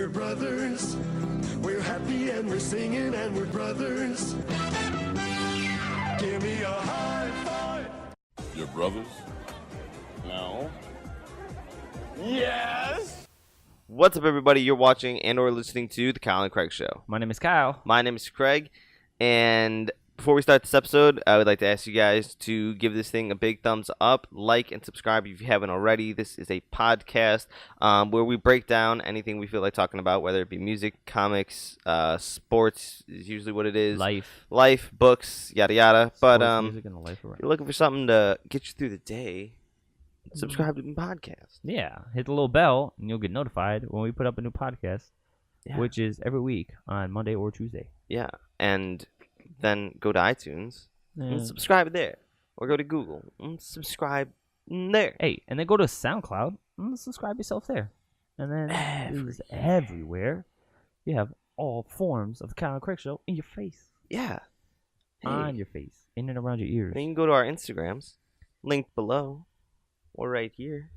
we're brothers. We're happy and we're singing and we're brothers. Give me a high five. Your brothers? No. Yes! What's up, everybody? You're watching and or listening to The Kyle and Craig Show. My name is Kyle. My name is Craig, and before we start this episode, I would like to ask you guys to give this thing a big thumbs up, like, and subscribe if you haven't already. This is a podcast where we break down anything we feel like talking about, whether it be music, comics, sports is usually what it is. Life, books, yada yada. But music and life if you're looking for something to get you through the day, subscribe to the podcast. Yeah, hit the little bell and you'll get notified when we put up a new podcast, which is every week on Monday or Tuesday. Yeah, and then go to iTunes and subscribe there, or go to Google and subscribe there. Hey, and then go to SoundCloud and subscribe yourself there. And then everywhere you have all forms of the Kyle and Craig Show in your face. Yeah, on your face, in and around your ears. And you can go to our Instagrams, linked below, or right here.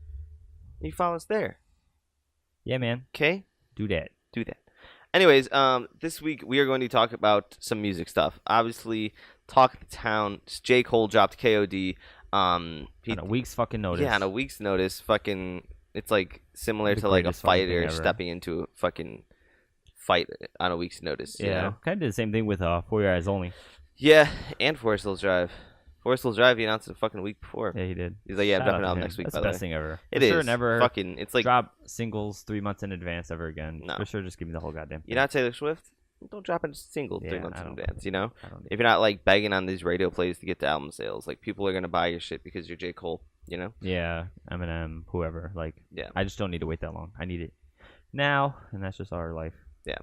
And you follow us there. Yeah, man. Okay, do that. Anyways, this week we are going to talk about some music stuff. Obviously, Talk of the Town. J. Cole dropped KOD. On a week's fucking notice. Yeah, on a week's notice. Fucking, it's like similar to like a fighter stepping into a fucking fight on a week's notice. You know? Kind of did the same thing with For Your Eyes Only. Yeah, and Forest Hills Drive. Forest Hills Drive, he announced it a fucking week before. Yeah, he did. He's like, yeah, I'm dropping out next week. That's the best thing ever. It is. Sure, never fucking, it's like drop singles 3 months in advance ever again. No. For sure, just give me the whole goddamn thing. You're not Taylor Swift? Don't drop a single 3 months in advance, you know? I don't if you're not like begging on these radio plays to get the album sales, like people are gonna buy your shit because you're J. Cole, you know? Yeah, Eminem, whoever. Like, yeah. I just don't need to wait that long. I need it now, and that's just our life. Yeah.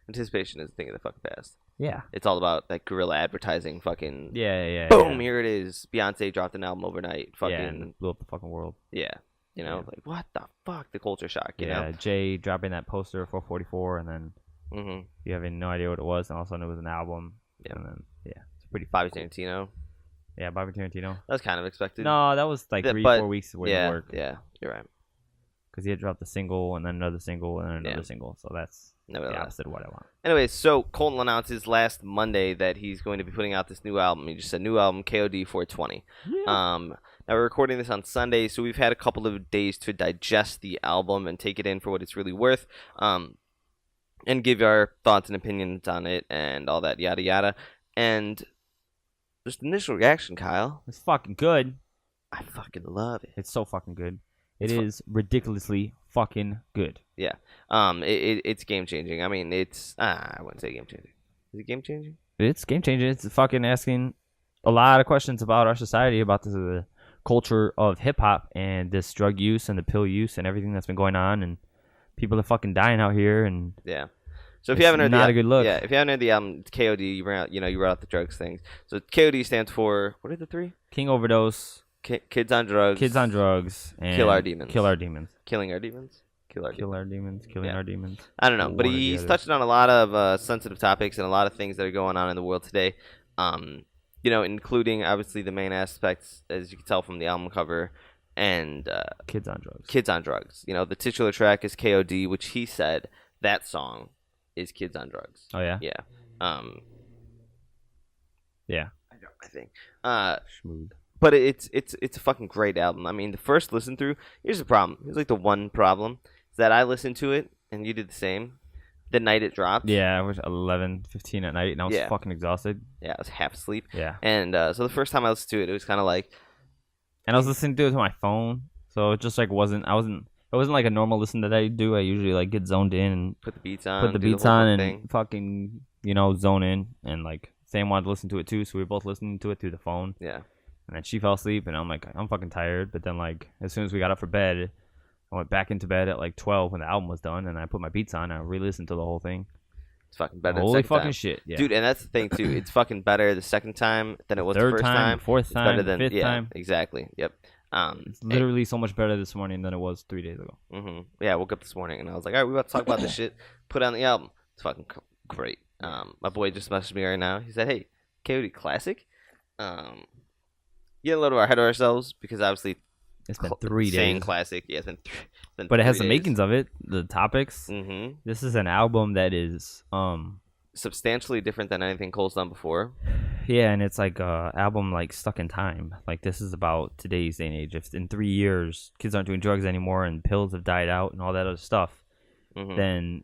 Anticipation is a thing of the fucking past. Yeah. It's all about that guerrilla advertising fucking boom, here it is. Beyonce dropped an album overnight. Fucking and blew up the fucking world. Yeah. You know, like what the fuck? The culture shock, you know? Jay dropping that poster for 44 and then you having no idea what it was, and all of a sudden it was an album. Yeah. And then it's pretty Bobby Tarantino. Yeah, Bobby Tarantino. That was kind of expected. No, that was like 3-4 weeks worth of work. Yeah, you're right. Because he had dropped a single and then another single and then another single, so that's the opposite of what I want. Anyways, so Colton announces last Monday that he's going to be putting out this new album. He just said new album, KOD 420. Yeah. Now we're recording this on Sunday, so we've had a couple of days to digest the album and take it in for what it's really worth, and give our thoughts and opinions on it and all that yada yada. And just initial reaction, Kyle. It's fucking good. I fucking love it. It's so fucking good. It is ridiculously fucking good. Yeah. It's game changing. I mean, it's I wouldn't say game changing. Is it game changing? It's game changing. It's fucking asking a lot of questions about our society, about the culture of hip hop and this drug use and the pill use and everything that's been going on, and people are fucking dying out here. And yeah. So if you haven't heard not a good look. Yeah, if you haven't heard the album, it's KOD. You wrote out the drugs things. So KOD stands for, what are the three? King Overdose. Kids on drugs, and Kill Our Demons. Kill Our Demons. Killing Our Demons. Kill Our Demons. Killing Our Demons. I don't know, but he's touched on a lot of sensitive topics and a lot of things that are going on in the world today. Including obviously the main aspects, as you can tell from the album cover, and Kids on Drugs. Kids on Drugs. You know, the titular track is KOD, which he said that song is Kids on Drugs. Oh yeah. Yeah. Yeah. I think. Smooth. But it's a fucking great album. I mean, the first listen through, here's the problem. Here's like the one problem, is that I listened to it, and you did the same, the night it dropped. Yeah, it was 11:15 at night, and I was fucking exhausted. Yeah, I was half asleep. Yeah. And so the first time I listened to it, it was kind of like... And I was listening to it to my phone, so it just like it wasn't like a normal listen that I do. I usually like get zoned in and put the beats on and fucking, zone in. And like Sam wanted to listen to it too, so we were both listening to it through the phone. Yeah. And then she fell asleep, and I'm like, I'm fucking tired. But then, like, as soon as we got up for bed, I went back into bed at like 12 when the album was done, and I put my beats on, and I re-listened to the whole thing. It's fucking better. Holy fucking time. Shit, yeah. Dude. And that's the thing too. It's fucking better the second time than it was the first time. Fourth time, better than, fifth time. Exactly. Yep. It's literally so much better this morning than it was 3 days ago. Yeah, I woke up this morning and I was like, all right, we're about to talk about this shit. Put on the album. It's fucking great. My boy just messaged me right now. He said, hey, KOD Classic. Get a little ahead of ourselves because obviously It's been 3 saying days. classic. Yeah, been But it has 3 the days. makings of it. The topics. Mm-hmm. This is an album that is substantially different than anything Cole's done before. Yeah, and it's like a album like stuck in time. Like this is about today's day and age. If in 3 years kids aren't doing drugs anymore and pills have died out and all that other stuff, then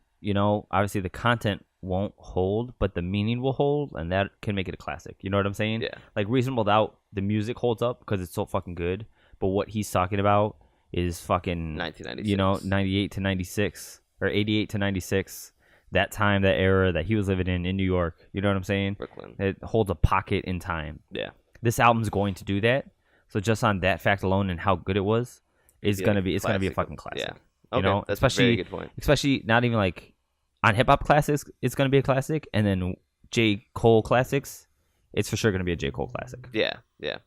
obviously the content won't hold, but the meaning will hold, and that can make it a classic. You know what I'm saying? Yeah. Like Reasonable Doubt, the music holds up because it's so fucking good, but what he's talking about is fucking 1996. 98 to 96 or 88 to 96. That time, that era that he was living in New York. You know what I'm saying? Brooklyn. It holds a pocket in time. Yeah. This album's going to do that. So just on that fact alone and how good it was, it's gonna be a fucking classic. Yeah. Okay. That's especially a very good point. Especially not even like on hip hop classics, it's gonna be a classic, and then J. Cole classics, it's for sure gonna be a J. Cole classic. Yeah. Yeah.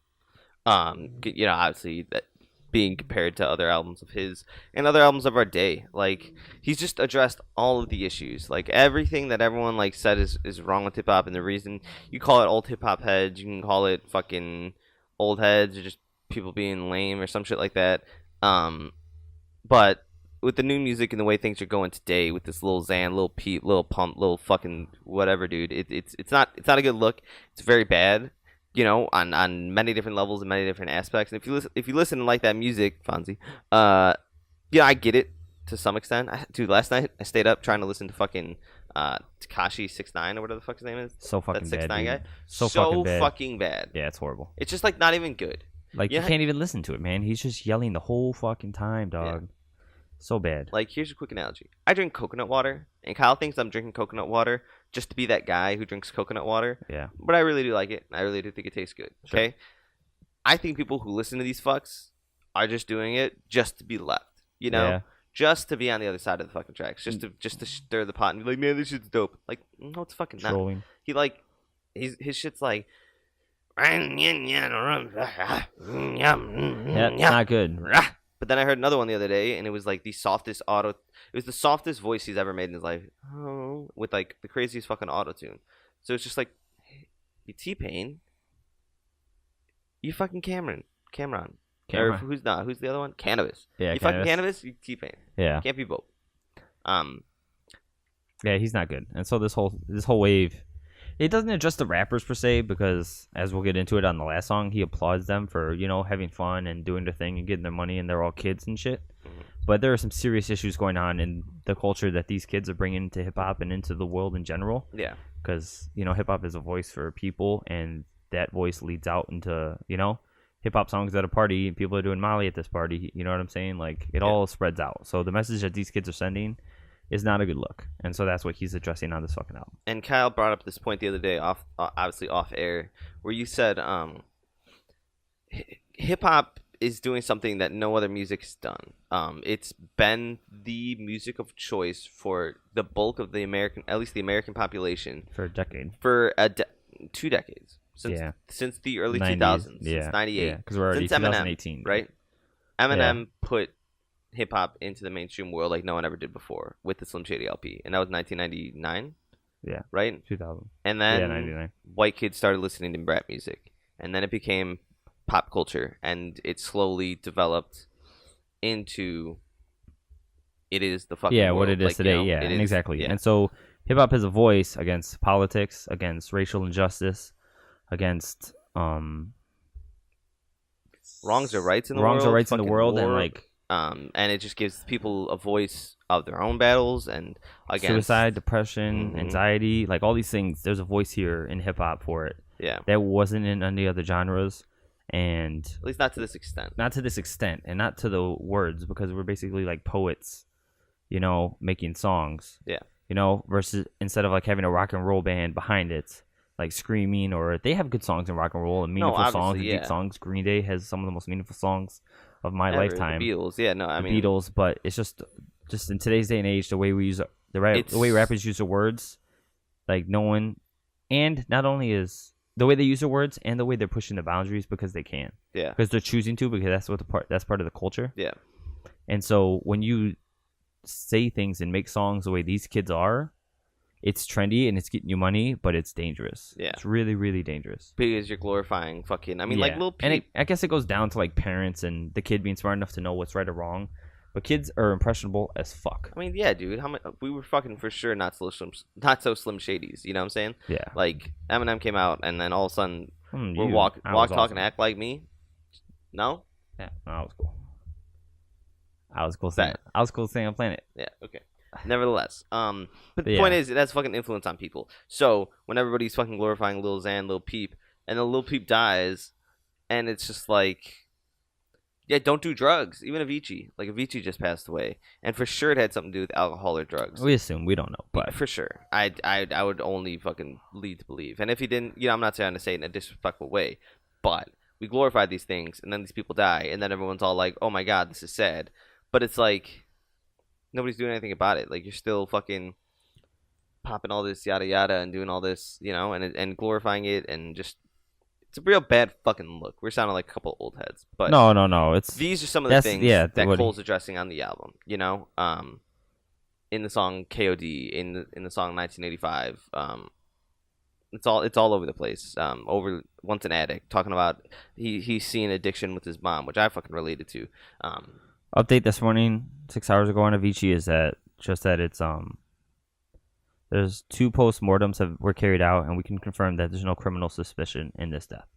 Obviously that being compared to other albums of his and other albums of our day, like he's just addressed all of the issues, like everything that everyone like said is wrong with hip hop, and the reason you call it old hip hop heads, you can call it fucking old heads or just people being lame or some shit like that. But with the new music and the way things are going today, with this little Xan, little Pete, little Pump, little fucking whatever, dude, it's not a good look. It's very bad. On many different levels and many different aspects. And if you listen and like that music, Fonzie, I get it to some extent. Dude, last night I stayed up trying to listen to fucking Tekashi 6ix9ine or whatever the fuck his name is. So fucking that bad. 6ix9ine Dude. guy. So fucking bad. Yeah, it's horrible. It's just like not even good. Like you can't even listen to it, man. He's just yelling the whole fucking time, dog. Yeah. So bad. Like, here's a quick analogy. I drink coconut water, and Kyle thinks I'm drinking coconut water just to be that guy who drinks coconut water. Yeah. But I really do like it. I really do think it tastes good. Sure. Okay? I think people who listen to these fucks are just doing it just to be left. Yeah. Just to be on the other side of the fucking tracks. Just to stir the pot and be like, man, this shit's dope. Like, no, it's fucking not. Trolling. His shit's like... Yeah, it's not good. But then I heard another one the other day, and it was like the softest It was the softest voice he's ever made in his life. Oh, with like the craziest fucking auto tune. So it's just like, you T-Pain, you fucking Cameron. Or who's not? Who's the other one? Cannabis. Yeah, you fucking Cannabis. You T-Pain. Yeah, can't be both. Yeah, he's not good. And so this whole wave, it doesn't address the rappers per se, because as we'll get into it on the last song, he applauds them for, having fun and doing their thing and getting their money, and they're all kids and shit. Mm-hmm. But there are some serious issues going on in the culture that these kids are bringing into hip hop and into the world in general. Yeah. Because, hip hop is a voice for people, and that voice leads out into, hip hop songs at a party. People are doing Molly at this party. You know what I'm saying? Like, it all spreads out. So the message that these kids are sending is not a good look, and so that's what he's addressing on this fucking album. And Kyle brought up this point the other day, obviously off air, where you said hip hop is doing something that no other music's done. It's been the music of choice for the bulk of the American population for a decade, for 2 decades, since the early 2000s, since '98, because we're already since 2018, right? Eminem put hip hop into the mainstream world like no one ever did before with the Slim Shady LP, and that was 1999. Yeah, right. 2000, and then 99. White kids started listening to rap music, and then it became pop culture, and it slowly developed into it is the fucking world. What it is today. Exactly. And so hip hop is a voice against politics, against racial injustice, against wrongs or rights in the world, and like. And it just gives people a voice of their own battles and against suicide, depression, anxiety, like all these things. There's a voice here in hip hop for it. Yeah, that wasn't in any other genres, and at least not to this extent. Not to this extent, and not to the words, because we're basically like poets, making songs. Yeah, versus instead of like having a rock and roll band behind it, like screaming, or they have good songs in rock and roll and meaningful songs and deep songs. Green Day has some of the most meaningful songs of my lifetime. The Beatles, Beatles, but it's just in today's day and age, the way we use the way rappers use the words, like no one, and not only is the way they use the words and the way they're pushing the boundaries because they can, because they're choosing to, because that's part of the culture, and so when you say things and make songs the way these kids are, it's trendy and it's getting you money, but it's dangerous. Yeah. It's really, really dangerous. Because you're glorifying fucking. I mean, like Lil And Peep. I guess it goes down to like parents and the kid being smart enough to know what's right or wrong. But kids are impressionable as fuck. I mean, yeah, dude. How much we were fucking for sure not so slim shadies. You know what I'm saying? Yeah. Like Eminem came out, and then all of a sudden we're You. walk, I was talk, awesome. and act like me. No. Yeah, no, that was cool. I was cool saying. I was cool saying on Planet. Yeah. Okay. Nevertheless, but the Yeah. point is, it has fucking influence on people. So when everybody's fucking glorifying Lil Xan, Lil Peep, and then Lil Peep dies, and it's just like, yeah, don't do drugs. Even Avicii, like Avicii just passed away, and for sure it had something to do with alcohol or drugs. We assume, we don't know, but For sure, I would only fucking lead to believe. And if he didn't, I'm not saying to say it in a disrespectful way, but we glorify these things, and then these people die, and then everyone's all like, "Oh my god, this is sad," but it's like nobody's doing anything about it. Like you're still fucking popping all this yada yada and doing all this, and glorifying it, and just it's a real bad fucking look. We're sounding like a couple old heads, but no, it's these are some of the things that Cole's addressing on the album. In the song KOD, in the song 1985, it's all over the place. Over Once an Addict, talking about he's seeing addiction with his mom, which I fucking related to. Update this morning, 6 hours ago on Avicii is that it's there's 2 post-mortems were carried out, and we can confirm that there's no criminal suspicion in this death.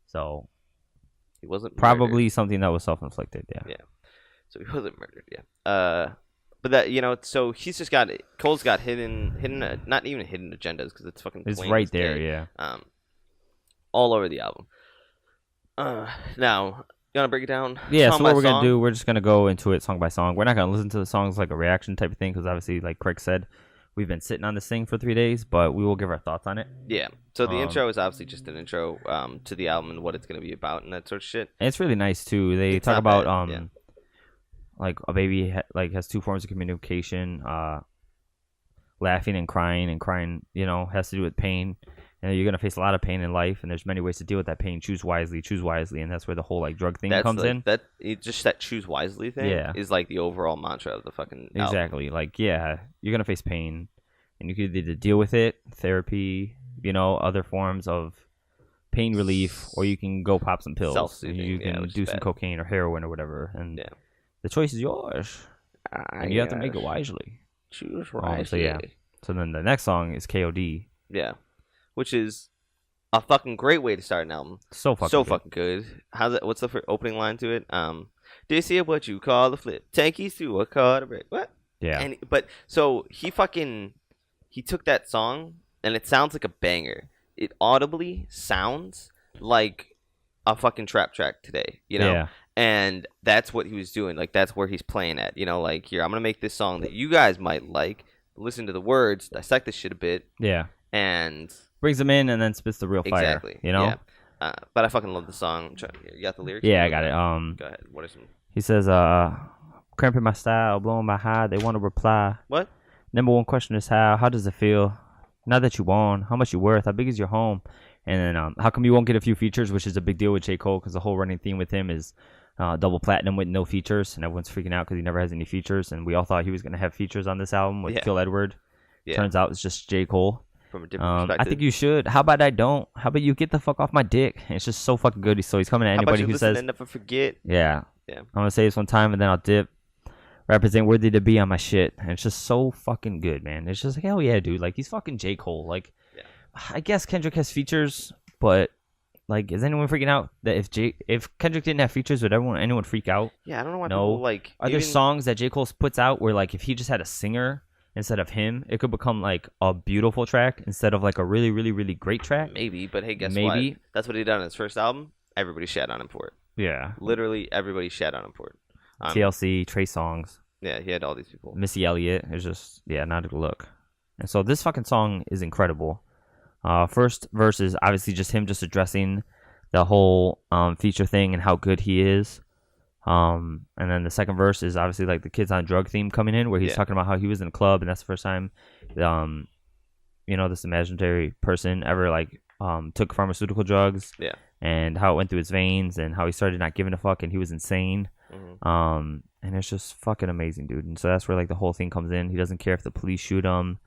So he wasn't probably murdered. Something that was self-inflicted. Yeah. So he wasn't murdered. Yeah. But that so he's just got Cole's got hidden not even hidden agendas because it's fucking. It's plain right as there. day. Yeah. All over the album. Now you want to break it down? Yeah. Song So by what we're song? gonna do? We're just gonna go into it song by song. We're not gonna listen to the songs like a reaction type of thing because obviously, like Craig said, we've been sitting on this thing for 3 days, but we will give our thoughts on it. Yeah. So the intro is obviously just an intro to the album and what it's going to be about and that sort of shit. And it's really nice too. They It's talk not about bad, yeah. like a baby has 2 forms of communication, laughing and crying, has to do with pain. And you're gonna face a lot of pain in life, and there's many ways to deal with that pain. Choose wisely, and that's where the whole like drug thing comes in. That choose wisely thing is like the overall mantra of the fucking album. Exactly. Like, yeah, you're gonna face pain, and you could either deal with it, therapy, other forms of pain relief, or you can go pop some pills. Self-soothing, You can do some cocaine or heroin or whatever, and the choice is yours, and you have to make it wisely. Choose wisely. So yeah. So then the next song is KOD. Yeah, which is a fucking great way to start an album. So fucking good. How's it? What's the opening line to it? This here what you call a flip. Take keys to a car to break. What? Yeah. But so he took that song and it sounds like a banger. It audibly sounds like a fucking trap track today. Yeah. And that's what he was doing. Like that's where he's playing at. Like here I'm gonna make this song that you guys might like. Listen to the words, dissect this shit a bit. Yeah. And brings them in and then spits the real fire. Exactly. Yeah. But I fucking love the song. You got the lyrics? Yeah, I got it. Go ahead. What are some? He says, cramping my style, blowing my high. They want to reply. What? Number one question is how? How does it feel? Now that you won, how much you worth? How big is your home? And then how come you won't get a few features, which is a big deal with J. Cole because the whole running theme with him is double platinum with no features, and everyone's freaking out because he never has any features, and we all thought he was going to have features on this album with Phil Edward. Yeah. Turns out it's just J. Cole. From a different perspective. I think you should. How about I don't? How about you get the fuck off my dick? And it's just so fucking good. So he's coming at anybody who says, and never forget. Yeah. Yeah. I'm going to say this one time and then I'll dip. Represent worthy to be on my shit. And it's just so fucking good, man. It's just like, hell yeah, dude. Like, he's fucking J. Cole. Like, I guess Kendrick has features, but like, is anyone freaking out that if Kendrick didn't have features, would anyone freak out? Yeah, I don't know why people like. Are there songs that J. Cole puts out where like if he just had a singer instead of him, it could become like a beautiful track instead of like a really, really, really great track? Maybe, but hey, guess what? That's what he did on his first album. Everybody shat on him for it. Yeah. Literally, everybody shat on him for it. TLC, Trey Songz. Yeah, he had all these people. Missy Elliott is just, not a good look. And so this fucking song is incredible. First verse is obviously just him just addressing the whole feature thing and how good he is. And then the second verse is obviously like the Kids on Drug theme coming in where he's talking about how he was in a club and that's the first time this imaginary person ever like took pharmaceutical drugs. Yeah. And how it went through his veins and how he started not giving a fuck and he was insane. Mm-hmm. And it's just fucking amazing, dude. And so that's where like the whole thing comes in. He doesn't care if the police shoot him.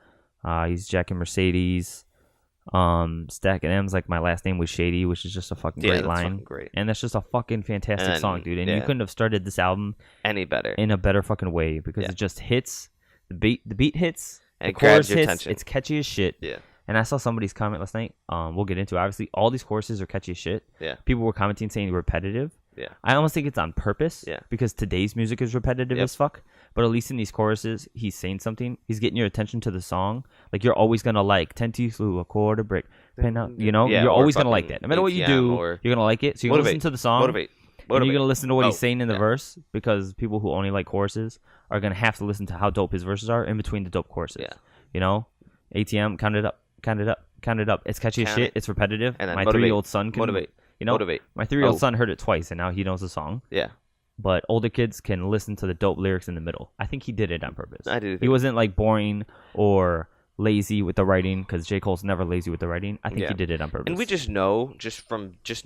He's jacking Mercedes. Stacking M's like my last name was Shady, which is just a fucking great line. Fucking great. And that's just a fucking fantastic song, dude. And you couldn't have started this album any better in a better fucking way because it just hits. The beat hits. And the it grabs chorus your hits. attention. It's catchy as shit. Yeah. And I saw somebody's comment last night. We'll get into it. Obviously, all these choruses are catchy as shit. Yeah. People were commenting saying repetitive. Yeah. I almost think it's on purpose. Yeah. Because today's music is repetitive as fuck. But at least in these choruses, he's saying something. He's getting your attention to the song. Like you're always gonna like 10 teeth through a quarter brick. Pen out, you know, you're always gonna like that. No matter what you do, you're gonna like it. So you're gonna listen to the song. Motivate. And you're gonna listen to what he's saying in the verse because people who only like choruses are gonna have to listen to how dope his verses are in between the dope choruses. Yeah. You know, ATM, count it up, count it up, count it up. It's catchy as shit. It's repetitive. And then my motivate. 3-year-old son can motivate. You know, motivate. My 3-year-old son heard it twice and now he knows the song. Yeah. But older kids can listen to the dope lyrics in the middle. I think he did it on purpose. I do. He wasn't like boring or lazy with the writing because J. Cole's never lazy with the writing. I think he did it on purpose. And we just know, just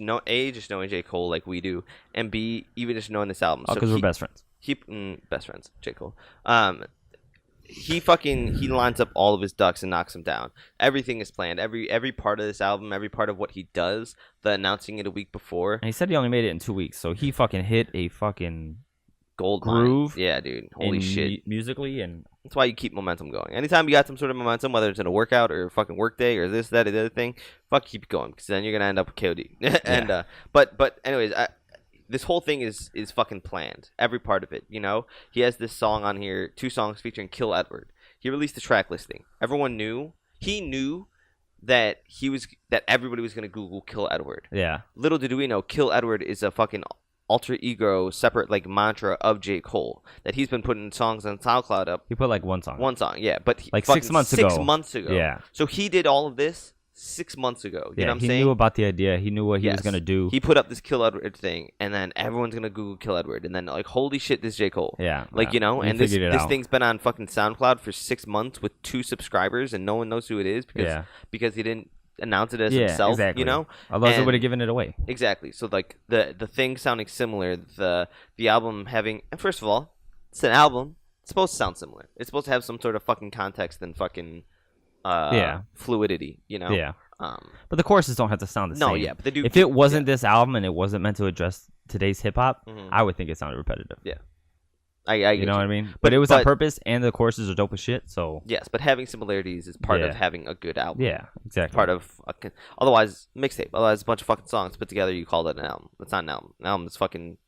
knowing J. Cole like we do, and B, even just knowing this album. Because we're best friends. Best friends, J. Cole. He lines up all of his ducks and knocks them down. Everything is planned. Every part of this album, every part of what he does, the announcing it a week before. And he said he only made it in 2 weeks, so he fucking hit a fucking gold groove. Mine. Yeah, dude. Holy shit. Musically, and that's why you keep momentum going. Anytime you got some sort of momentum, whether it's in a workout or a fucking work day or this, that, or the other thing, keep it going because then you're gonna end up with KOD. And but anyways, this whole thing is fucking planned. Every part of it, you know. He has this song on here, 2 songs featuring Kill Edward. He released the track listing. Everyone knew. He knew that everybody was gonna Google Kill Edward. Yeah. Little did we know, Kill Edward is a fucking alter ego, separate like mantra of J. Cole that he's been putting songs on SoundCloud up. He put like one song. Yeah, but like 6 months ago. 6 months ago. Yeah. So he did all of this 6 months ago. You know what I'm saying? He knew about the idea. He knew what he was gonna do. He put up this Kill Edward thing, and then everyone's gonna Google Kill Edward, and then like, holy shit, this is J. Cole. Yeah. Like you know, He and this figured it out. thing's been on fucking SoundCloud for 6 months with 2 subscribers, and no one knows who it is because he didn't announce it as himself. Exactly. You know, otherwise they would have given it away. Exactly. So like the thing sounding similar, the album having, and first of all, it's an album. It's supposed to sound similar. It's supposed to have some sort of fucking context and fucking fluidity. You know. Yeah. But the choruses don't have to sound the same. No, yeah, but they do. If it wasn't this album and it wasn't meant to address today's hip hop, I would think it sounded repetitive. Yeah. I you know what I mean? But it was on purpose, and the choruses are dope as shit. So yes, but having similarities is part of having a good album. Yeah, exactly. Part of otherwise mixtape. Otherwise, a bunch of fucking songs put together. You call that an album? It's not an album. An album is fucking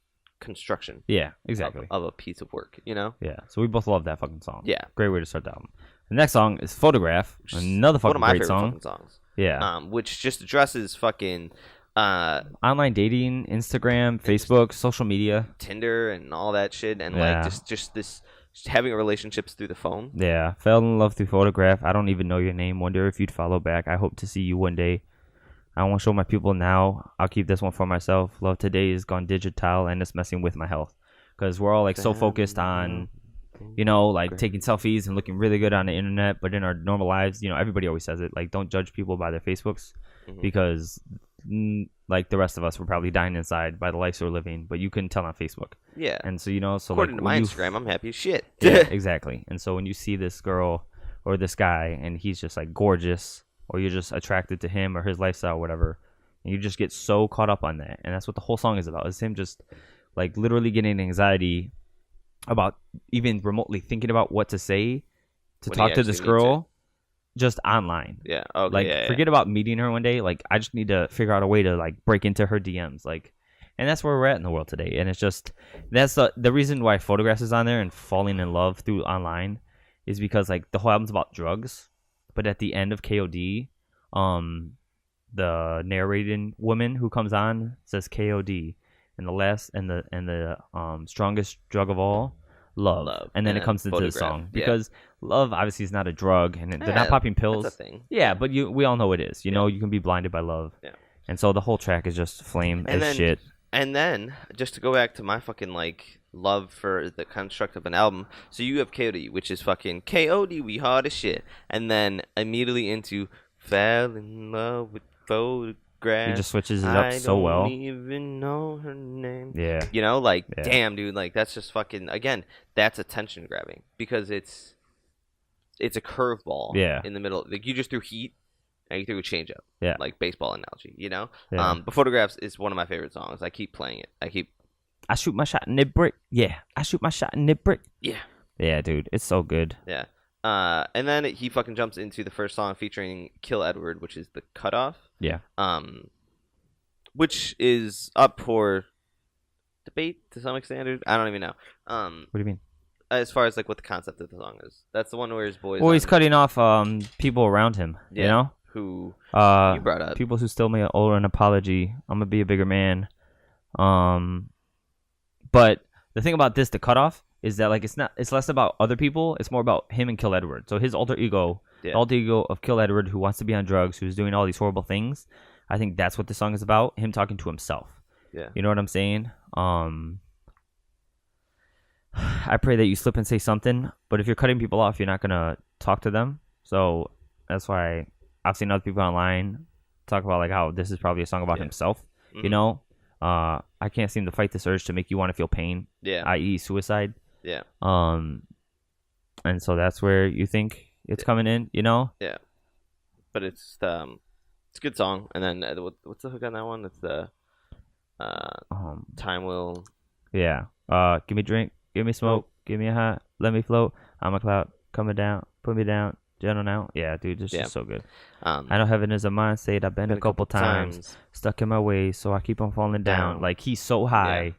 construction. Yeah, exactly. Of a piece of work. You know. Yeah. So we both love that fucking song. Yeah. Great way to start the album. The next song is "Photograph," another fucking one of my great favorite song. fucking songs. Yeah. Which just addresses fucking online dating, Instagram, Facebook, social media, Tinder, and all that shit, and like just having relationships through the phone. Yeah, fell in love through Photograph. I don't even know your name. Wonder if you'd follow back. I hope to see you one day. I won't show my people now. I'll keep this one for myself. Love today is gone digital and it's messing with my health because we're all like so focused on, you know, like taking selfies and looking really good on the internet, but in our normal lives, you know, everybody always says it, like don't judge people by their Facebooks because like the rest of us, we're probably dying inside by the lives we're living, but you couldn't tell on Facebook. Yeah. And so, you know, so according like to my Instagram, I'm happy as shit. Yeah, exactly. And so when you see this girl or this guy and he's just like gorgeous, or you're just attracted to him or his lifestyle or whatever, and you just get so caught up on that. And that's what the whole song is about. It's him just like literally getting anxiety about even remotely thinking about what to say to talk to this girl just online. Yeah. Okay. Like forget about meeting her one day. Like I just need to figure out a way to like break into her DMs. Like, and that's where we're at in the world today. And it's just, that's the reason why Photographs is on there and falling in love through online is because like the whole album's about drugs. But at the end of KOD, the narrating woman who comes on says KOD, and the strongest drug of all, love. And then it comes into the song because love obviously is not a drug, and they're not popping pills. That's a thing. Yeah, but we all know it is. You know, you can be blinded by love. Yeah. And so the whole track is just flame as shit. And then just to go back to my fucking like love for the construct of an album, so you have KOD, which is fucking KOD, we hard as shit, and then immediately into fell in love with Photograph. He just switches it up so well. I don't even know her name. Yeah. You know, like damn, dude, like that's just fucking again, that's attention grabbing because it's it's a curveball. Yeah. In the middle, like you just threw heat and you threw a changeup. Yeah. Like baseball analogy, you know. Yeah. But Photographs is one of my favorite songs. I keep playing it. I shoot my shot in the brick. Yeah. I shoot my shot in the brick. Yeah. Yeah, dude, it's so good. Yeah. And then he fucking jumps into the first song featuring Kill Edward, which is the Cutoff. Yeah. Which is up for debate to some extent. I don't even know. What do you mean? As far as like what the concept of the song is, that's the one where his boys. Well, he's cutting off people around him. Yeah, you know, who you brought up. People who still may owe an apology. I'm gonna be a bigger man. But the thing about this, the cutoff, is that like it's less about other people. It's more about him and Kill Edward. So his alter ego, the alter ego of Kill Edward, who wants to be on drugs, who's doing all these horrible things. I think that's what the song is about. Him talking to himself. Yeah. You know what I'm saying? I pray that you slip and say something, but if you're cutting people off, you're not gonna talk to them. So that's why I've seen other people online talk about like how this is probably a song about himself. Mm-hmm. You know, I can't seem to fight this urge to make you want to feel pain. Yeah. I.e. suicide. Yeah. And so that's where you think it's coming in. You know. Yeah. But it's a good song. And then what's the hook on that one? It's the Time Will. Yeah. Give me a drink. Give me smoke, give me a hot, let me float. I'm a cloud, coming down, put me down, gentle now. Yeah, dude, this is so good. I know heaven is a mind state. I've been a couple times, stuck in my ways, so I keep on falling down. Like, he's so high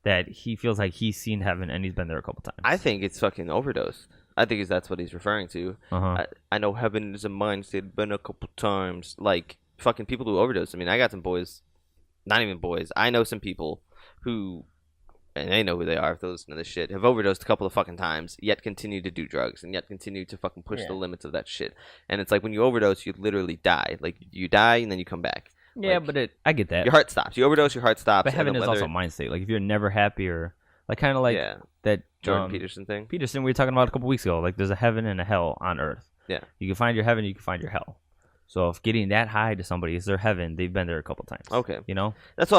that he feels like he's seen heaven and he's been there a couple times. I think it's fucking overdosed. I think that's what he's referring to. I know heaven is a mind state. I've been a couple times. Like, fucking people who overdose. I mean, I got some boys, not even boys. I know some people who... and they know who they are if they listen to this shit, have overdosed a couple of fucking times, yet continue to do drugs, and yet continue to fucking push the limits of that shit. And it's like, when you overdose, you literally die. Like, you die, and then you come back. Yeah, like, but I get that. Your heart stops. You overdose, your heart stops. But heaven is also a mind state. Like, if you're never happy, or... like, kind of like that... Jordan Peterson thing? Peterson we were talking about a couple weeks ago. Like, there's a heaven and a hell on Earth. Yeah. You can find your heaven, you can find your hell. So if getting that high to somebody is their heaven, they've been there a couple times. Okay. You know? That's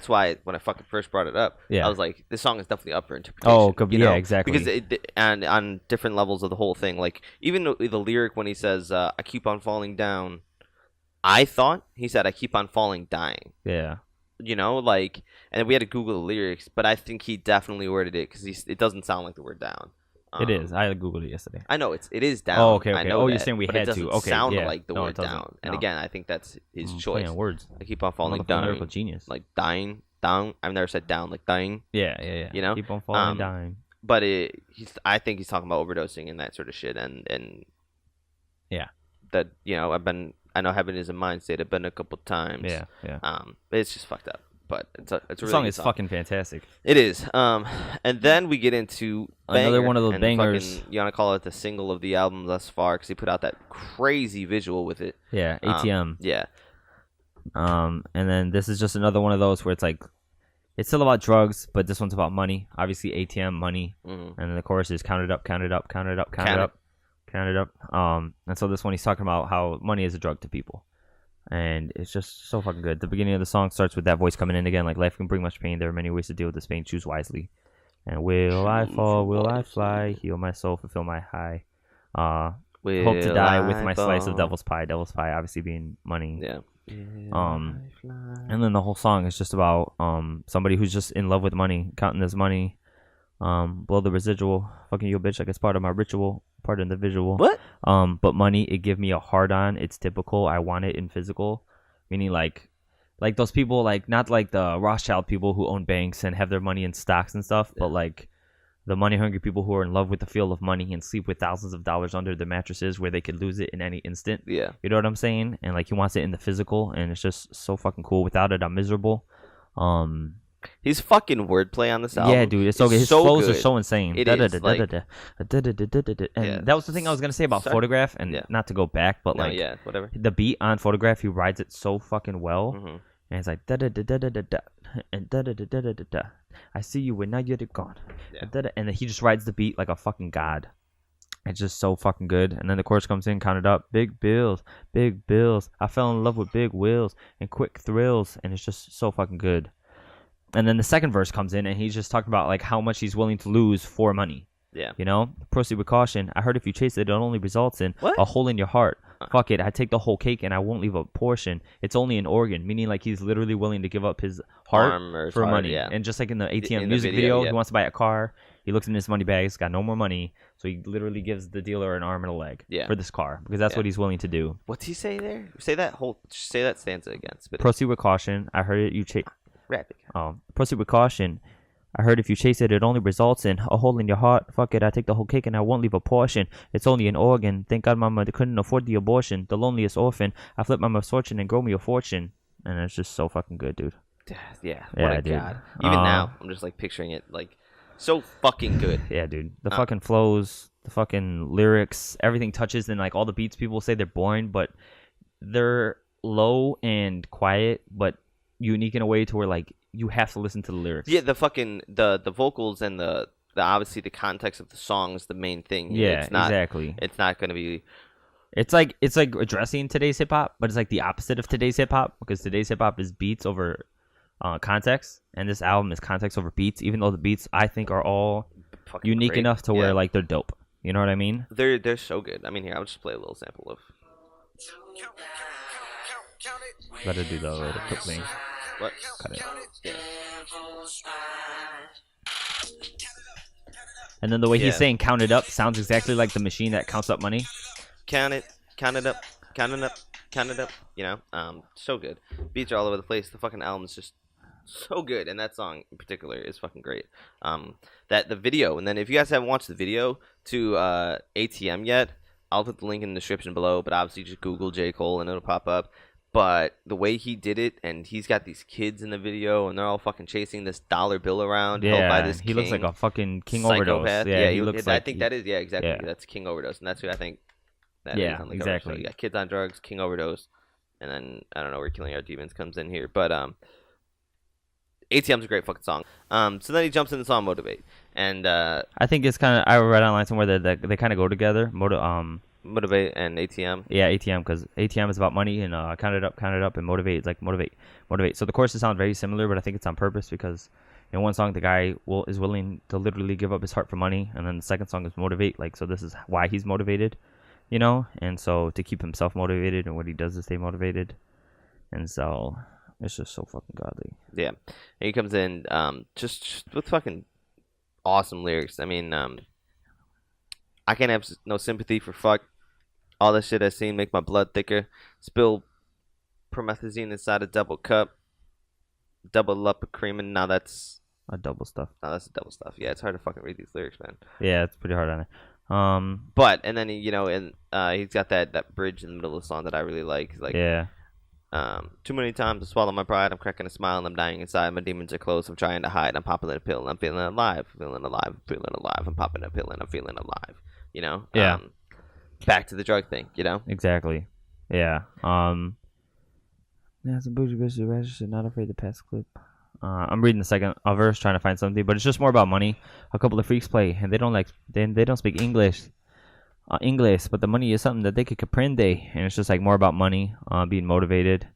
why when I fucking first brought it up, I was like, this song is definitely up for interpretation. Oh, yeah, exactly. Because and on different levels of the whole thing, like, even the lyric when he says, I keep on falling down, I thought he said, I keep on falling dying. Yeah. You know, like, and we had to Google the lyrics, but I think he definitely worded it because it doesn't sound like the word down. It is. I Googled it yesterday. I know it is down. Oh, okay. I know you're that, saying we but had it doesn't to. Okay, sound yeah. like the word down. And again, I think that's his choice. Words. I keep on falling down. Lyrical genius. Like dying, down. I've never said down, like dying. Yeah. You know, keep on falling, dying. But I think he's talking about overdosing and that sort of shit, and yeah, that I know heaven is a mind state. I've been a couple times. Yeah. It's just fucked up. But it's a really song good is fucking fantastic. It is. And then we get into another one of those bangers. Fucking, you want to call it the single of the album thus far because he put out that crazy visual with it. Yeah, ATM. Yeah. And then this is just another one of those where it's like, it's still about drugs, but this one's about money. Obviously, ATM money, and then the chorus is count it up, count it up, count it up, count it up, count it up. And so this one he's talking about how money is a drug to people. And it's just so fucking good. The beginning of the song starts with that voice coming in again, like, life can bring much pain. There are many ways to deal with this pain. Choose wisely. And will I fall? Will I fly? Heal my soul, fulfill my high. Hope to die with my slice of devil's pie. Devil's pie, obviously being money. Yeah. And then the whole song is just about somebody who's just in love with money, counting this money. Blow the residual. Fucking you, bitch. Like it's part of my ritual. Pardon the visual. What? But money, it give me a hard on. It's typical. I want it in physical. Meaning like those people, like not like the Rothschild people who own banks and have their money in stocks and stuff, but like the money hungry people who are in love with the feel of money and sleep with thousands of dollars under their mattresses where they could lose it in any instant. Yeah. You know what I'm saying? And like he wants it in the physical, and it's just so fucking cool. Without it, I'm miserable. His fucking wordplay on this album. Yeah, dude, it's so good. His flows are so insane. It is. And that was the thing I was gonna say about Photograph, and not to go back, but like, whatever. The beat on Photograph, he rides it so fucking well, and it's like da da da da da da da and da da da da da da. I see you when now you're gone, and then he just rides the beat like a fucking god. It's just so fucking good. And then the chorus comes in, count it up, big bills, big bills. I fell in love with big wheels and quick thrills, and it's just so fucking good. And then the second verse comes in, and he's just talking about like how much he's willing to lose for money. Yeah. You know, proceed with caution. I heard if you chase it, it only results in What? a hole in your heart. Fuck it, I take the whole cake and I won't leave a portion. It's only an organ, meaning like he's literally willing to give up his heart Arm or his for heart, money. yeah. And just like in the ATM In the music video, video, yeah. he wants to buy a car. He looks in his money bag. He's got no more money, so he literally gives the dealer an arm and a leg Yeah. for this car because that's Yeah. what he's willing to do. What's he say there? Say that stanza again. Spit it. Proceed with caution. I heard it. You chase. Rap it. Proceed with caution. I heard if you chase it, it only results in a hole in your heart. Fuck it, I take the whole cake and I won't leave a portion. It's only an organ. Thank God mama couldn't afford the abortion. The loneliest orphan. I flip my misfortune and grow me a fortune. And it's just so fucking good, dude. Yeah. Yeah, What a dude. god. Even now, I'm just like picturing it like so fucking good. Yeah, dude. The fucking flows, the fucking lyrics, everything touches, and like all the beats, people say they're boring, but they're low and quiet, but unique in a way to where like you have to listen to the lyrics. Yeah, the fucking the vocals and the obviously the context of the song is the main thing. Yeah, It's not, exactly. It's not gonna be. It's like addressing today's hip hop, but it's like the opposite of today's hip hop because today's hip hop is beats over context, and this album is context over beats. Even though the beats I think are all Fucking unique great. enough to Yeah. where like they're dope. You know what I mean? They're so good. I mean, here I'll just play a little sample of. Gotta do the little quick thing. What? Cut it. Yeah. And then the way Yeah. he's saying "count it up" sounds exactly like the machine that counts up money. Count it up, count it up, count it up. You know, so good. Beats are all over the place. The fucking album is just so good, and that song in particular is fucking great. That the video, and then if you guys haven't watched the video to ATM yet, I'll put the link in the description below. But obviously, just Google J. Cole and it'll pop up. But the way he did it, and he's got these kids in the video, and they're all fucking chasing this dollar bill around, held by Yeah, this he looks like king a fucking king psychopath. overdose. Yeah, he looks like. I think that is exactly. yeah. That's king overdose, and that's who I think. That Yeah, is on the cover. exactly. So you got kids on drugs, king overdose, and then I don't know where Killing Our Demons comes in here, but ATM's a great fucking song. So then he jumps in the song Motivate, and I think it's kind of. I read online somewhere that they kind of go together. Motivate and ATM. Yeah, ATM because ATM is about money and count it up, and motivate is like motivate. So the choruses sound very similar, but I think it's on purpose because in one song the guy is willing to literally give up his heart for money, and then the second song is motivate. Like so, this is why he's motivated, you know, and so to keep himself motivated and what he does to stay motivated, and so it's just so fucking godly. Yeah, and he comes in just with fucking awesome lyrics. I mean, I can't have no sympathy for fuck. All the shit I seen make my blood thicker. Spill promethazine inside a double cup. Double up a cream, and now that's A double stuff. the double stuff. Yeah, it's hard to fucking read these lyrics, man. Yeah, it's pretty hard on it. But and then he's got that bridge in the middle of the song that I really like. Like Yeah. too many times to swallow my pride. I'm cracking a smile and I'm dying inside. My demons are close. I'm trying to hide. I'm popping a pill and I'm feeling alive. Feeling alive. Feeling alive. I'm popping a pill and I'm feeling alive. You know. Yeah. Back to the drug thing. You know. Exactly. Yeah. Yeah, some bougie bitch, registered, not afraid to pass clip. I'm reading the second verse, trying to find something, but it's just more about money. A couple of freaks play, and they don't speak English, but the money is something that they could comprende, and it's just like more about money, being motivated.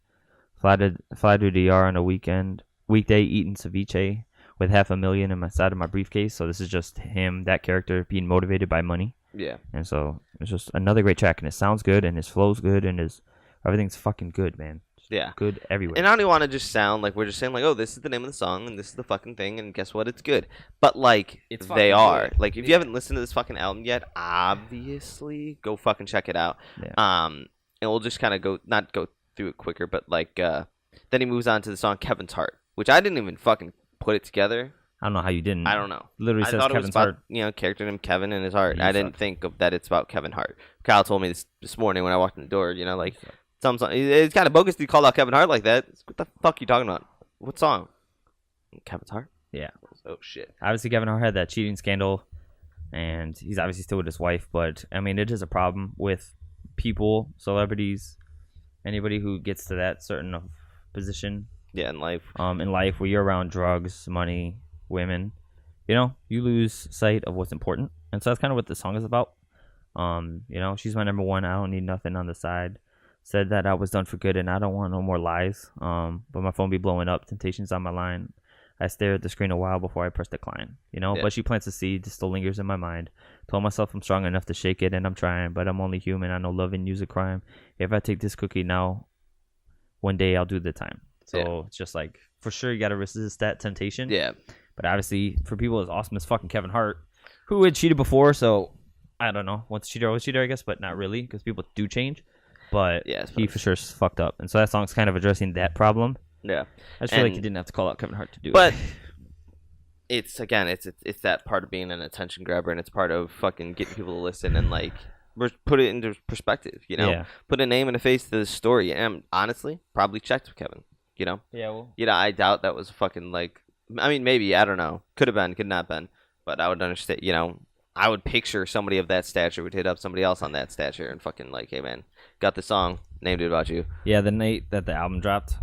Fly to DR on a weekday, eating ceviche with $500,000 in my side of my briefcase. So this is just him, that character, being motivated by money. Yeah. And so it's just another great track, and it sounds good, and his flow's good, and everything's fucking good, man. Yeah. Good everywhere. And I don't even want to just sound like we're just saying like, oh, this is the name of the song and this is the fucking thing and guess what? It's good. But like It's they fucking are. good. Like if you haven't listened to this fucking album yet, obviously go fucking check it out. Yeah. And we'll just kind of not go through it quicker, but like then he moves on to the song Kevin's Heart, which I didn't even fucking put it together. I don't know how you didn't. I don't know. Literally I says thought it was Kevin's about, heart. character named Kevin and his heart. You I didn't suck. think of that it's about Kevin Hart. Kyle told me this morning when I walked in the door, like some song. It's kind of bogus to call out Kevin Hart like that. What the fuck are you talking about? What song? Kevin's Heart? Yeah. Oh shit. Obviously, Kevin Hart had that cheating scandal, and he's obviously still with his wife. But I mean, it is a problem with people, celebrities, anybody who gets to that certain of position. Yeah, in life. In life, where you're around drugs, money, women, you lose sight of what's important, and so that's kind of what the song is about. She's my number one. I don't need nothing on the side. Said that I was done for good, and I don't want no more lies. But my phone be blowing up. Temptations on my line. I stare at the screen a while before I press decline. Yeah. But she plants a seed. It still lingers in my mind. Told myself I'm strong enough to shake it, and I'm trying, but I'm only human. I know loving you's a crime. If I take this cookie now, one day I'll do the time. So it's just like, for sure, you got to resist that temptation. Yeah. But obviously, for people as awesome as fucking Kevin Hart, who had cheated before, so I don't know. Once a cheater, always a cheater, I guess, but not really, because people do change. But he for sure is fucked up. And so that song's kind of addressing that problem. Yeah. I just feel like you didn't have to call out Kevin Hart to do it. But it's that part of being an attention grabber, and it's part of fucking getting people to listen and like put it into perspective, Put a name and a face to the story. And honestly, probably checked with Kevin, Yeah, well. I doubt that was fucking like, I mean, maybe, I don't know. Could have been, could not been. But I would understand, I would picture somebody of that stature would hit up somebody else on that stature and fucking like, hey man, got the song, named it about you. Yeah, the night that the album dropped,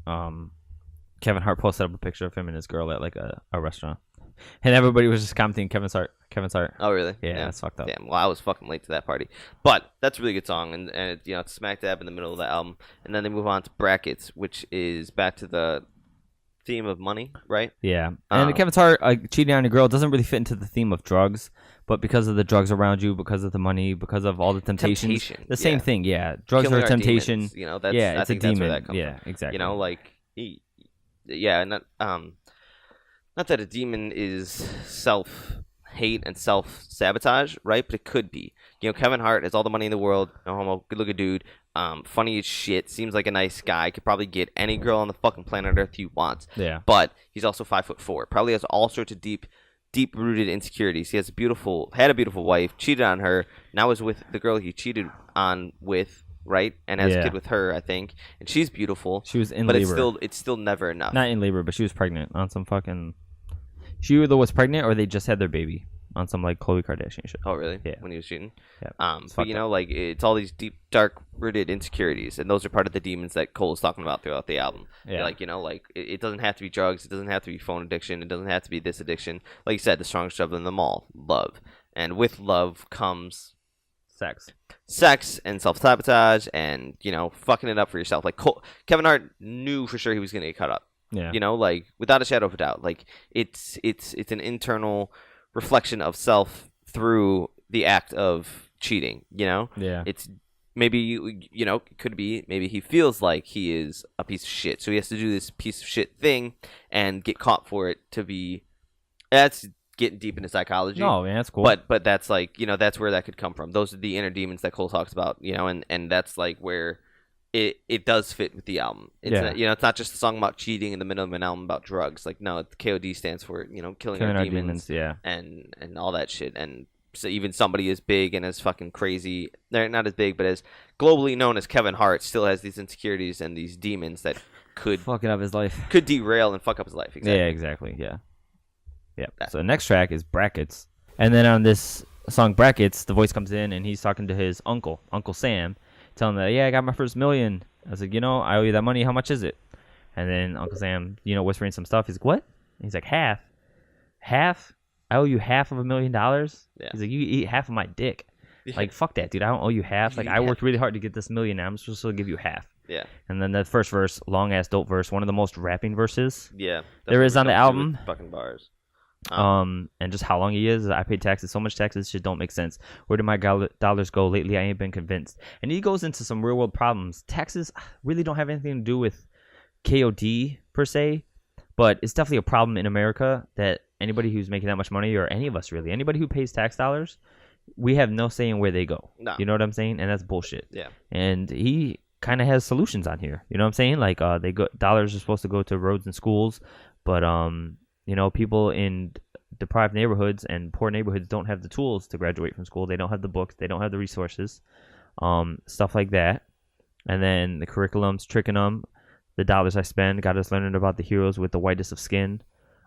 Kevin Hart posted up a picture of him and his girl at like a restaurant. And everybody was just commenting Kevin's Hart. Oh, really? Yeah, that's fucked up. Damn, well, I was fucking late to that party. But that's a really good song, and it, it's smack dab in the middle of the album. And then they move on to Brackets, which is back to the theme of money, right? Yeah. And Kevin's Hart, cheating on a girl, doesn't really fit into the theme of drugs, but because of the drugs around you, because of the money, because of all the temptations, the same thing, yeah. Drugs Killing are a temptation. Demons, that's, yeah, I think a demon. That's where that comes from. Exactly. Not that a demon is self-hate and self-sabotage, right? But it could be. Kevin Hart has all the money in the world, no homo, good-looking dude, funny as shit, seems like a nice guy, could probably get any girl on the fucking planet Earth he wants. Yeah. But he's also 5'4", probably has all sorts of deep-rooted insecurities. He has had a beautiful wife, cheated on her, now is with the girl he cheated on with, right? And has a kid with her, I think. And she's beautiful. She was in labor. But it's still never enough. Not in labor, but she was pregnant on some fucking... She either was pregnant or they just had their baby on some like Khloe Kardashian shit. Oh, really? Yeah. When he was cheating? Yeah. But like it's all these deep, dark-rooted insecurities, and those are part of the demons that Cole's talking about throughout the album. Yeah. Like, it doesn't have to be drugs, it doesn't have to be phone addiction, it doesn't have to be this addiction. Like you said, the strongest of them all, love. And with love comes sex and self-sabotage and, fucking it up for yourself. Like Kevin Hart knew for sure he was going to get cut up. Yeah. Like without a shadow of a doubt. Like it's an internal reflection of self through the act of cheating, Yeah. It's maybe it could be maybe he feels like he is a piece of shit. So he has to do this piece of shit thing and get caught for it to be that's getting deep into psychology. No, man, that's cool. But that's like, that's where that could come from. Those are the inner demons that Cole talks about, and that's like where it does fit with the album. It's not, it's not just a song about cheating in the middle of an album about drugs. Like, no, KOD stands for, killing our demons, yeah. And all that shit. And so even somebody as big and as fucking crazy, they're not as big, but as globally known as Kevin Hart, still has these insecurities and these demons that could fucking up his life. Could derail and fuck up his life. Exactly. Yeah, exactly. Yeah. So next track is Brackets. And then on this song Brackets, the voice comes in and he's talking to his Uncle Sam, telling him that, I got my first $1 million. I was like, I owe you that money. How much is it? And then Uncle Sam, whispering some stuff. He's like, what? And he's like, half? I owe you half of $1 million? Yeah. He's like, you eat half of my dick. Yeah. Like, fuck that, dude. I don't owe you half. Like, I worked really hard to get this $1 million. I'm supposed to give you half. Yeah. And then that first verse, long-ass dope verse, one of the most rapping verses there is on the album. Fucking bars. And just how long he is. I paid taxes, so much taxes, shit don't make sense. Where did my dollars go? Lately, I ain't been convinced. And he goes into some real world problems. Taxes really don't have anything to do with KOD per se, but it's definitely a problem in America that anybody who's making that much money, or any of us really, anybody who pays tax dollars, we have no say in where they go. No. You know what I'm saying? And that's bullshit. Yeah. And he kind of has solutions on here. You know what I'm saying? Like dollars are supposed to go to roads and schools, but people in deprived neighborhoods and poor neighborhoods don't have the tools to graduate from school. They don't have the books. They don't have the resources, stuff like that. And then the curriculum's tricking them. The dollars I spend got us learning about the heroes with the whitest of skin.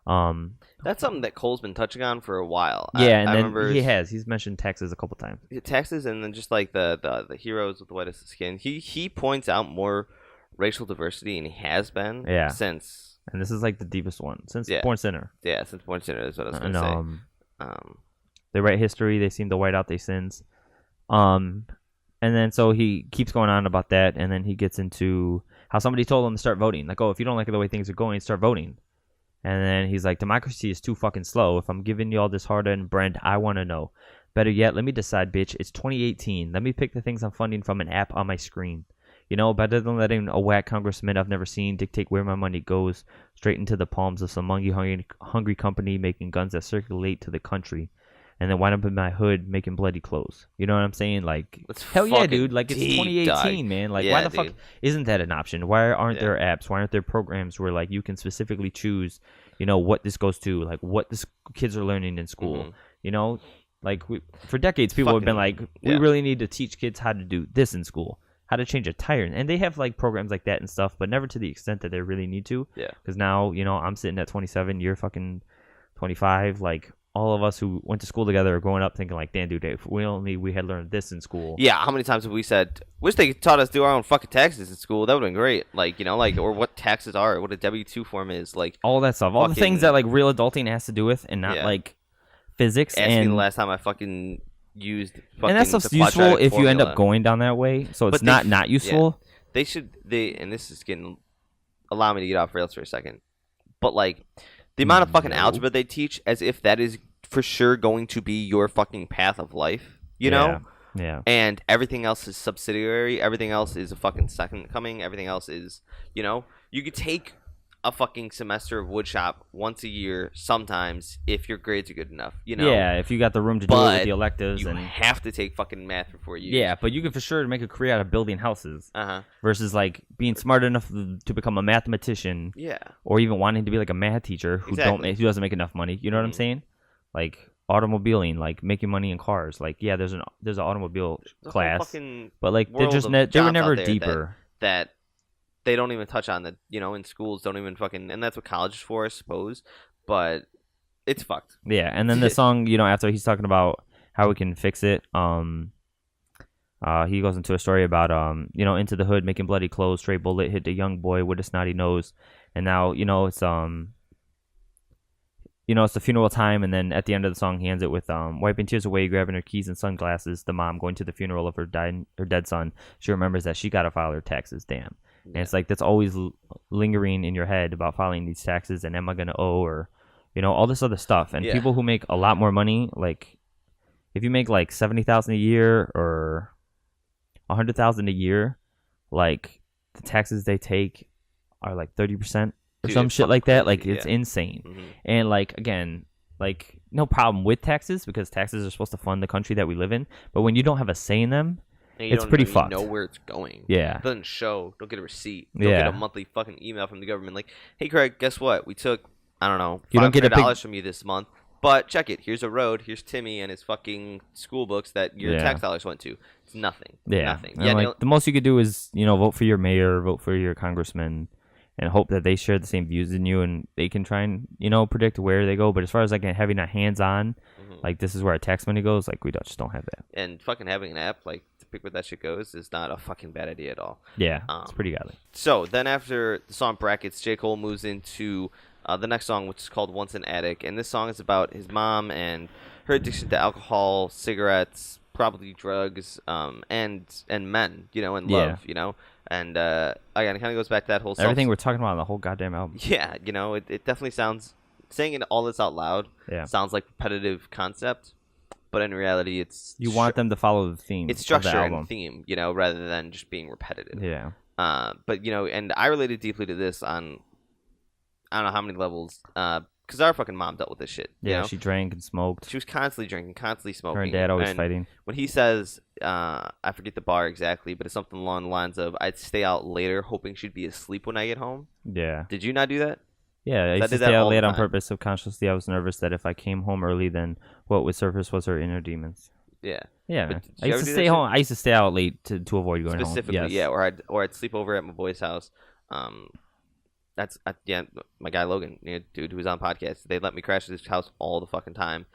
That's something that Cole's been touching on for a while. Yeah, I remember he's mentioned taxes a couple times. Taxes, and then just like the heroes with the whitest of skin. He points out more racial diversity, and he has been since. And this is like the deepest one since Born Sinner. Yeah, since Born Sinner is what I was going to say. They write history. They seem to white out their sins. And then so he keeps going on about that, and then he gets into how somebody told him to start voting. Like, if you don't like the way things are going, start voting. And then he's like, democracy is too fucking slow. If I'm giving you all this hard-earned bread, I want to know. Better yet, let me decide, bitch. It's 2018. Let me pick the things I'm funding from an app on my screen. You know, better than letting a whack congressman I've never seen dictate where my money goes straight into the palms of some hungry company making guns that circulate to the country. And then wind up in my hood making bloody clothes. You know what I'm saying? Like, hell yeah, dude. Like, it's 2018, dog. Man. Like, why the fuck isn't that an option? Why aren't there apps? Why aren't there programs where, like, you can specifically choose, you know, what this goes to, like, what the kids are learning in school? You know, like, for decades, people have been like, we really need to teach kids how to do this in school, how to change a tire. And they have, like, programs like that and stuff, but never to the extent that they really need to. Yeah. Because now, you know, I'm sitting at 27, you're fucking 25, like, all of us who went to school together are growing up thinking like, damn, dude, if we had learned this in school. Yeah, how many times have we said, wish they taught us to do our own fucking taxes in school? That would have been great. Like, you know, like, or what taxes are, what a W-2 form is, like. All that stuff. All the things that, like, real adulting has to do with and not, like, physics. Ask me the last time I fucking used fucking. And that stuff's useful if you end up going down that way, so it's not useful. Yeah. And this is allow me to get off rails for a second. But, like, the amount of fucking algebra they teach as if that is for sure going to be your fucking path of life, you know? Yeah. And everything else is subsidiary. Everything else is a fucking second coming. Everything else is, you know? You could take a fucking semester of woodshop once a year sometimes if your grades are good enough, you know? Yeah, if you got the room to do it with the electives. You have to take fucking math for 4 years. Yeah, but you can for sure make a career out of building houses. Versus, like, being smart enough to become a mathematician. Yeah. Or even wanting to be, like, a math teacher who doesn't make enough money. You know what I'm saying? Like, automobiling, like, making money in cars. Like, yeah, there's an automobile class. But, like, they were never deeper. That they don't even touch on, that, you know, in schools don't even fucking, and that's what college is for, I suppose, but it's fucked. Yeah, and then the song, you know, after he's talking about how we can fix it, he goes into a story about, you know, into the hood, making bloody clothes, stray bullet hit the young boy with a snotty nose, and now, you know, it's the funeral time, and then at the end of the song, he ends it with wiping tears away, grabbing her keys and sunglasses. The mom going to the funeral of her dead son. She remembers that she got to file her taxes. Damn. And it's like that's always lingering in your head about filing these taxes and am I gonna owe, or, you know, all this other stuff. And people who make a lot more money, like if you make like $70,000 a year or $100,000 a year, like the taxes they take are like 30%. Or some shit like that. Like, it's insane. And, like, again, like, no problem with taxes because taxes are supposed to fund the country that we live in. But when you don't have a say in them, it's pretty fucked. You don't know where it's going. Yeah. It doesn't show. Don't get a receipt. Don't get a monthly fucking email from the government like, hey, Craig, guess what? We took, I don't know, $500 from you this month. But check it. Here's a road. Here's Timmy and his fucking school books that your tax dollars went to. It's nothing. Yeah. Nothing. Yeah, like, the most you could do is, you know, vote for your mayor, vote for your congressman, and hope that they share the same views in you and they can try and, you know, predict where they go. But as far as, like, having a hands-on, like, this is where our tax money goes, like, we just don't have that. And fucking having an app, like, to pick where that shit goes is not a fucking bad idea at all. Yeah, it's pretty godly. So, then after the song Brackets, J. Cole moves into the next song, which is called Once an Addict. And this song is about his mom and her addiction to alcohol, cigarettes, probably drugs, and men, you know, and love, you know. And again, it kind of goes back to that whole everything we're talking about on the whole goddamn album. Yeah, you know, it definitely sounds, saying it all this out loud sounds like repetitive concept, but in reality, it's you want them to follow the theme. It's structure and theme, you know, rather than just being repetitive. Yeah. But you know, and I related deeply to this on I don't know how many levels. Because our fucking mom dealt with this shit. Yeah, you know? She drank and smoked. She was constantly drinking, constantly smoking. Her and dad always fighting. When he says, I forget the bar exactly, but it's something along the lines of, I'd stay out later hoping she'd be asleep when I get home. Yeah. Did you not do that? Yeah, I used to stay out late on purpose. Subconsciously, I was nervous that if I came home early, then what would surface was her inner demons. Yeah. Yeah, man. I used to stay home. I used to stay out late to avoid going home. Specifically, yeah. Or I'd sleep over at my boy's house. That's my guy Logan, dude who was on podcast. They let me crash at his house all the fucking time.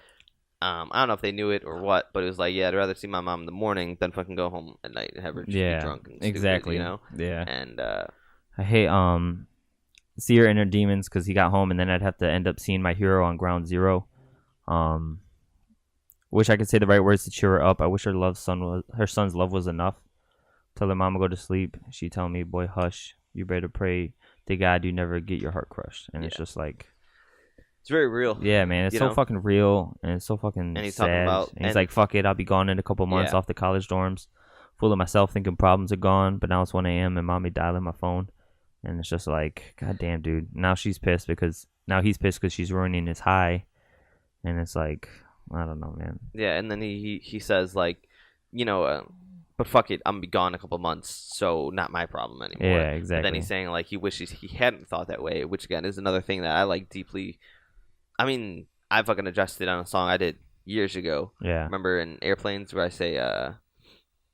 I don't know if they knew it or what, but it was like, I'd rather see my mom in the morning than fucking go home at night and have her just be drunk and stupid, exactly, you know? Yeah. And I hate see her inner demons because he got home and then I'd have to end up seeing my hero on ground zero. Wish I could say the right words to cheer her up. I wish her son's love was enough. Tell her mama go to sleep. She tell me, boy, hush. You better pray to God you never get your heart crushed. And it's just like, It's very real. Yeah, man, it's You so know? fucking real, and it's so fucking And he's sad. talking about- and he's and- like, fuck it, I'll be gone in a couple months Yeah. off the college dorms, full of myself, thinking problems are gone, but now it's 1 a.m. and mommy dialing my phone. And it's just like, God damn, dude. Now he's pissed because she's ruining his high. And it's like, I don't know, man. Yeah, and then he says like, but fuck it, I'm gonna be gone a couple months, so not my problem anymore. Yeah, But exactly. then he's saying like he wishes he hadn't thought that way, which again is another thing that I like deeply. I mean, I fucking addressed it on a song I did years ago. Yeah. Remember in Airplanes where I say,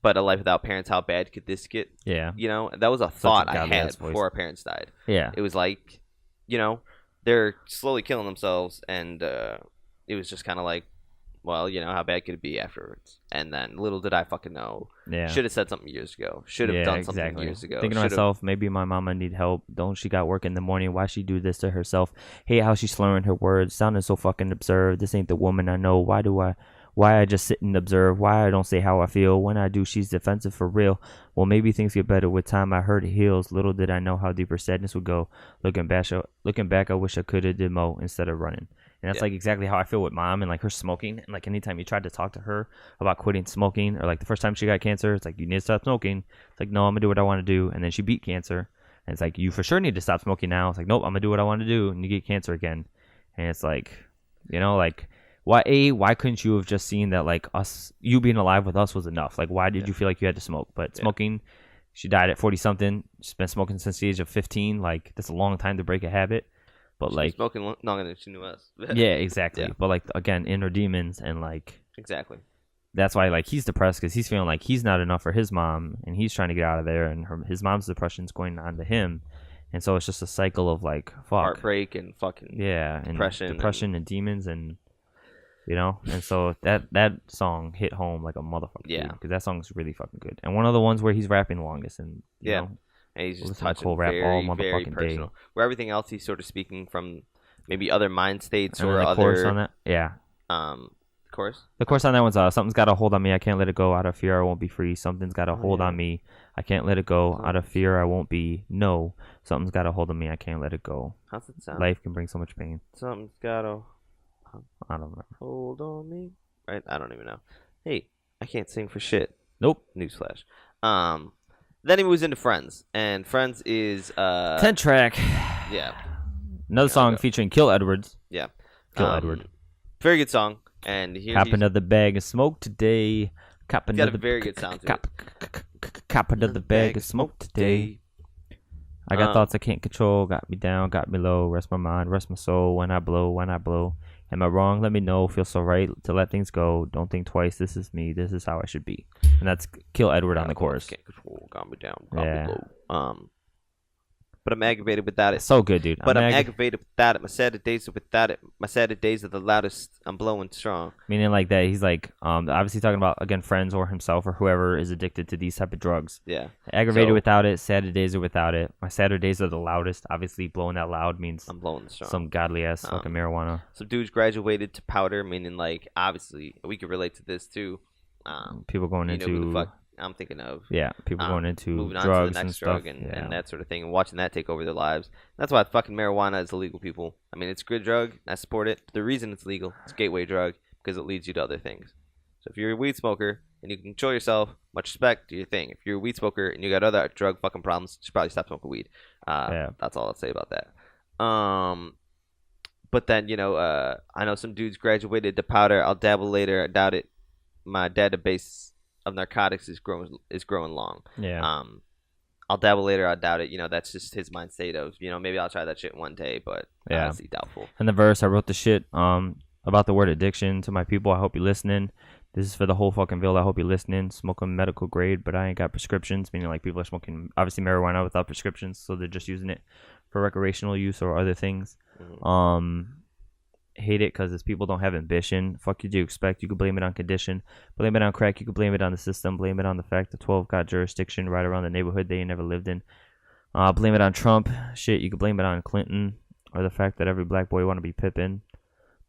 but a life without parents, how bad could this get? Yeah. That was a thought I godly had ass voice. before our parents died. Yeah. It was like, they're slowly killing themselves, and it was just kind of like, well, how bad could it be afterwards? And then little did I fucking know. Yeah. Should have said something years ago. Should have done something years ago. Thinking to Should've- myself, maybe my mama need help. Don't she got work in the morning? Why she do this to herself? Hate how she's slurring her words, sounding so fucking absurd. This ain't the woman I know. Why I just sit and observe? Why I don't say how I feel? When I do, she's defensive for real. Well, maybe things get better with time. I heard it heals. Little did I know how deep her sadness would go. Looking back, I wish I could have did more instead of running. And that's like exactly how I feel with mom and like her smoking. And like anytime you tried to talk to her about quitting smoking, or like the first time she got cancer, it's like, you need to stop smoking. It's like, no, I'm gonna do what I want to do. And then she beat cancer. And it's like, you for sure need to stop smoking now. It's like, nope, I'm gonna do what I want to do. And you get cancer again. And it's like, like, why couldn't you have just seen that like you being alive with us was enough? Like, why did you feel like you had to smoke? But smoking, she died at 40 something. She's been smoking since the age of 15. Like, that's a long time to break a habit. But She like was smoking longer than she knew us. yeah, exactly. Yeah. But like, again, inner demons, and like Exactly. that's why like he's depressed because he's feeling like he's not enough for his mom, and he's trying to get out of there, and his mom's depression's going on to him, and so it's just a cycle of like Heartbreak and fucking yeah, and depression and demons, and and so that song hit home like a motherfucker. Yeah. Because that song's really fucking good, and one of the ones where he's rapping longest, and you know, and he's just listen to touching Cole rap all very motherfucking personal. day. Where everything else he's sort of speaking from maybe other mind states and or then the other chorus on that, yeah. Chorus. The chorus on that one's something's got a hold on me, I can't let it go, out of fear I won't be free. Something's got a hold on me, I can't let it go, out of fear I won't be. No, something's got a hold on me, I can't let it go. How's it sound? Life can bring so much pain. Something's got a I don't know. hold on me. Right? I don't even know. Hey, I can't sing for shit. Nope. Newsflash. Then he moves into Friends, and Friends is 10 track. yeah, Another song okay. featuring Kill Edwards. yeah. Kill Edward. Very good song. And here Cop he's another bag of smoke today. Cop got another a very good sound to it. Cop another bag of smoke today. I got thoughts I can't control. Got me down, got me low. Rest my mind, rest my soul. When I blow, when I blow. Am I wrong? Let me know. Feel so right to let things go. Don't think twice. This is me. This is how I should be. And that's Kill Edward on the chorus. Can't control, got me down, got Yeah. me low. But I'm aggravated without it. It's so good, dude. But I'm aggravated without it. My sad days are without it. My sad days are the loudest. I'm blowing strong. Meaning like that, he's like, obviously talking about, again, friends or himself or whoever is addicted to these type of drugs. Yeah. Aggravated So- without it. Saturdays are without it. My Saturdays are the loudest. Obviously, blowing that loud means I'm blowing strong. some godly ass fucking marijuana. Some dudes graduated to powder, meaning like obviously we could relate to this too. People going You know who into the fuck I'm thinking of. yeah, people going into moving on drugs to the and next stuff. drug and, yeah. and that sort of thing, and watching that take over their lives. That's why fucking marijuana is illegal, people. I mean, it's a good drug. I support it. The reason it's legal, it's a gateway drug because it leads you to other things. So if you're a weed smoker and you can control yourself, much respect to your thing. If you're a weed smoker and you got other drug fucking problems, you should probably stop smoking weed. That's all I'll say about that. But then I know some dudes graduated to powder. I'll dabble later. I doubt it. My database of narcotics is growing long. Yeah. I'll dabble later. I doubt it. That's just his mind state of maybe I'll try that shit one day, but Yeah. honestly doubtful. In the verse, I wrote the shit about the word addiction to my people. I hope you're listening. This is for the whole fucking Ville. I hope you're listening. Smoking medical grade, but I ain't got prescriptions. Meaning like people are smoking obviously marijuana without prescriptions, so they're just using it for recreational use or other things. Mhm. Hate it because people don't have ambition. Fuck you do you expect? You could blame it on condition, blame it on crack. You could blame it on the system, blame it on the fact that 12 got jurisdiction right around the neighborhood they ain't never lived in. Blame it on Trump. Shit, you could blame it on Clinton or the fact that every black boy want to be Pippin.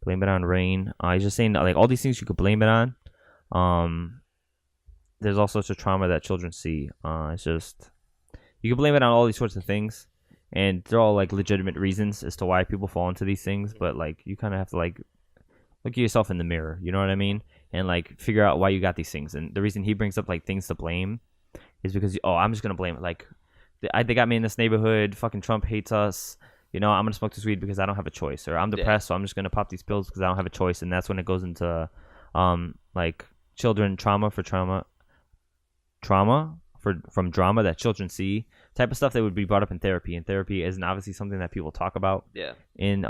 Blame it on rain. He's just saying like all these things you could blame it on. There's all sorts of trauma that children see. It's just you can blame it on all these sorts of things. and they're all like legitimate reasons as to why people fall into these things. But like you kind of have to like look at yourself in the mirror. You know what I mean? And like figure out why you got these things. And the reason he brings up like things to blame is because I'm just gonna blame it. Like they got me in this neighborhood. Fucking Trump hates us. I'm gonna smoke this weed because I don't have a choice, or I'm depressed, so I'm just gonna pop these pills because I don't have a choice. And that's when it goes into like children trauma from drama that children see, type of stuff that would be brought up in therapy. And therapy isn't obviously something that people talk about in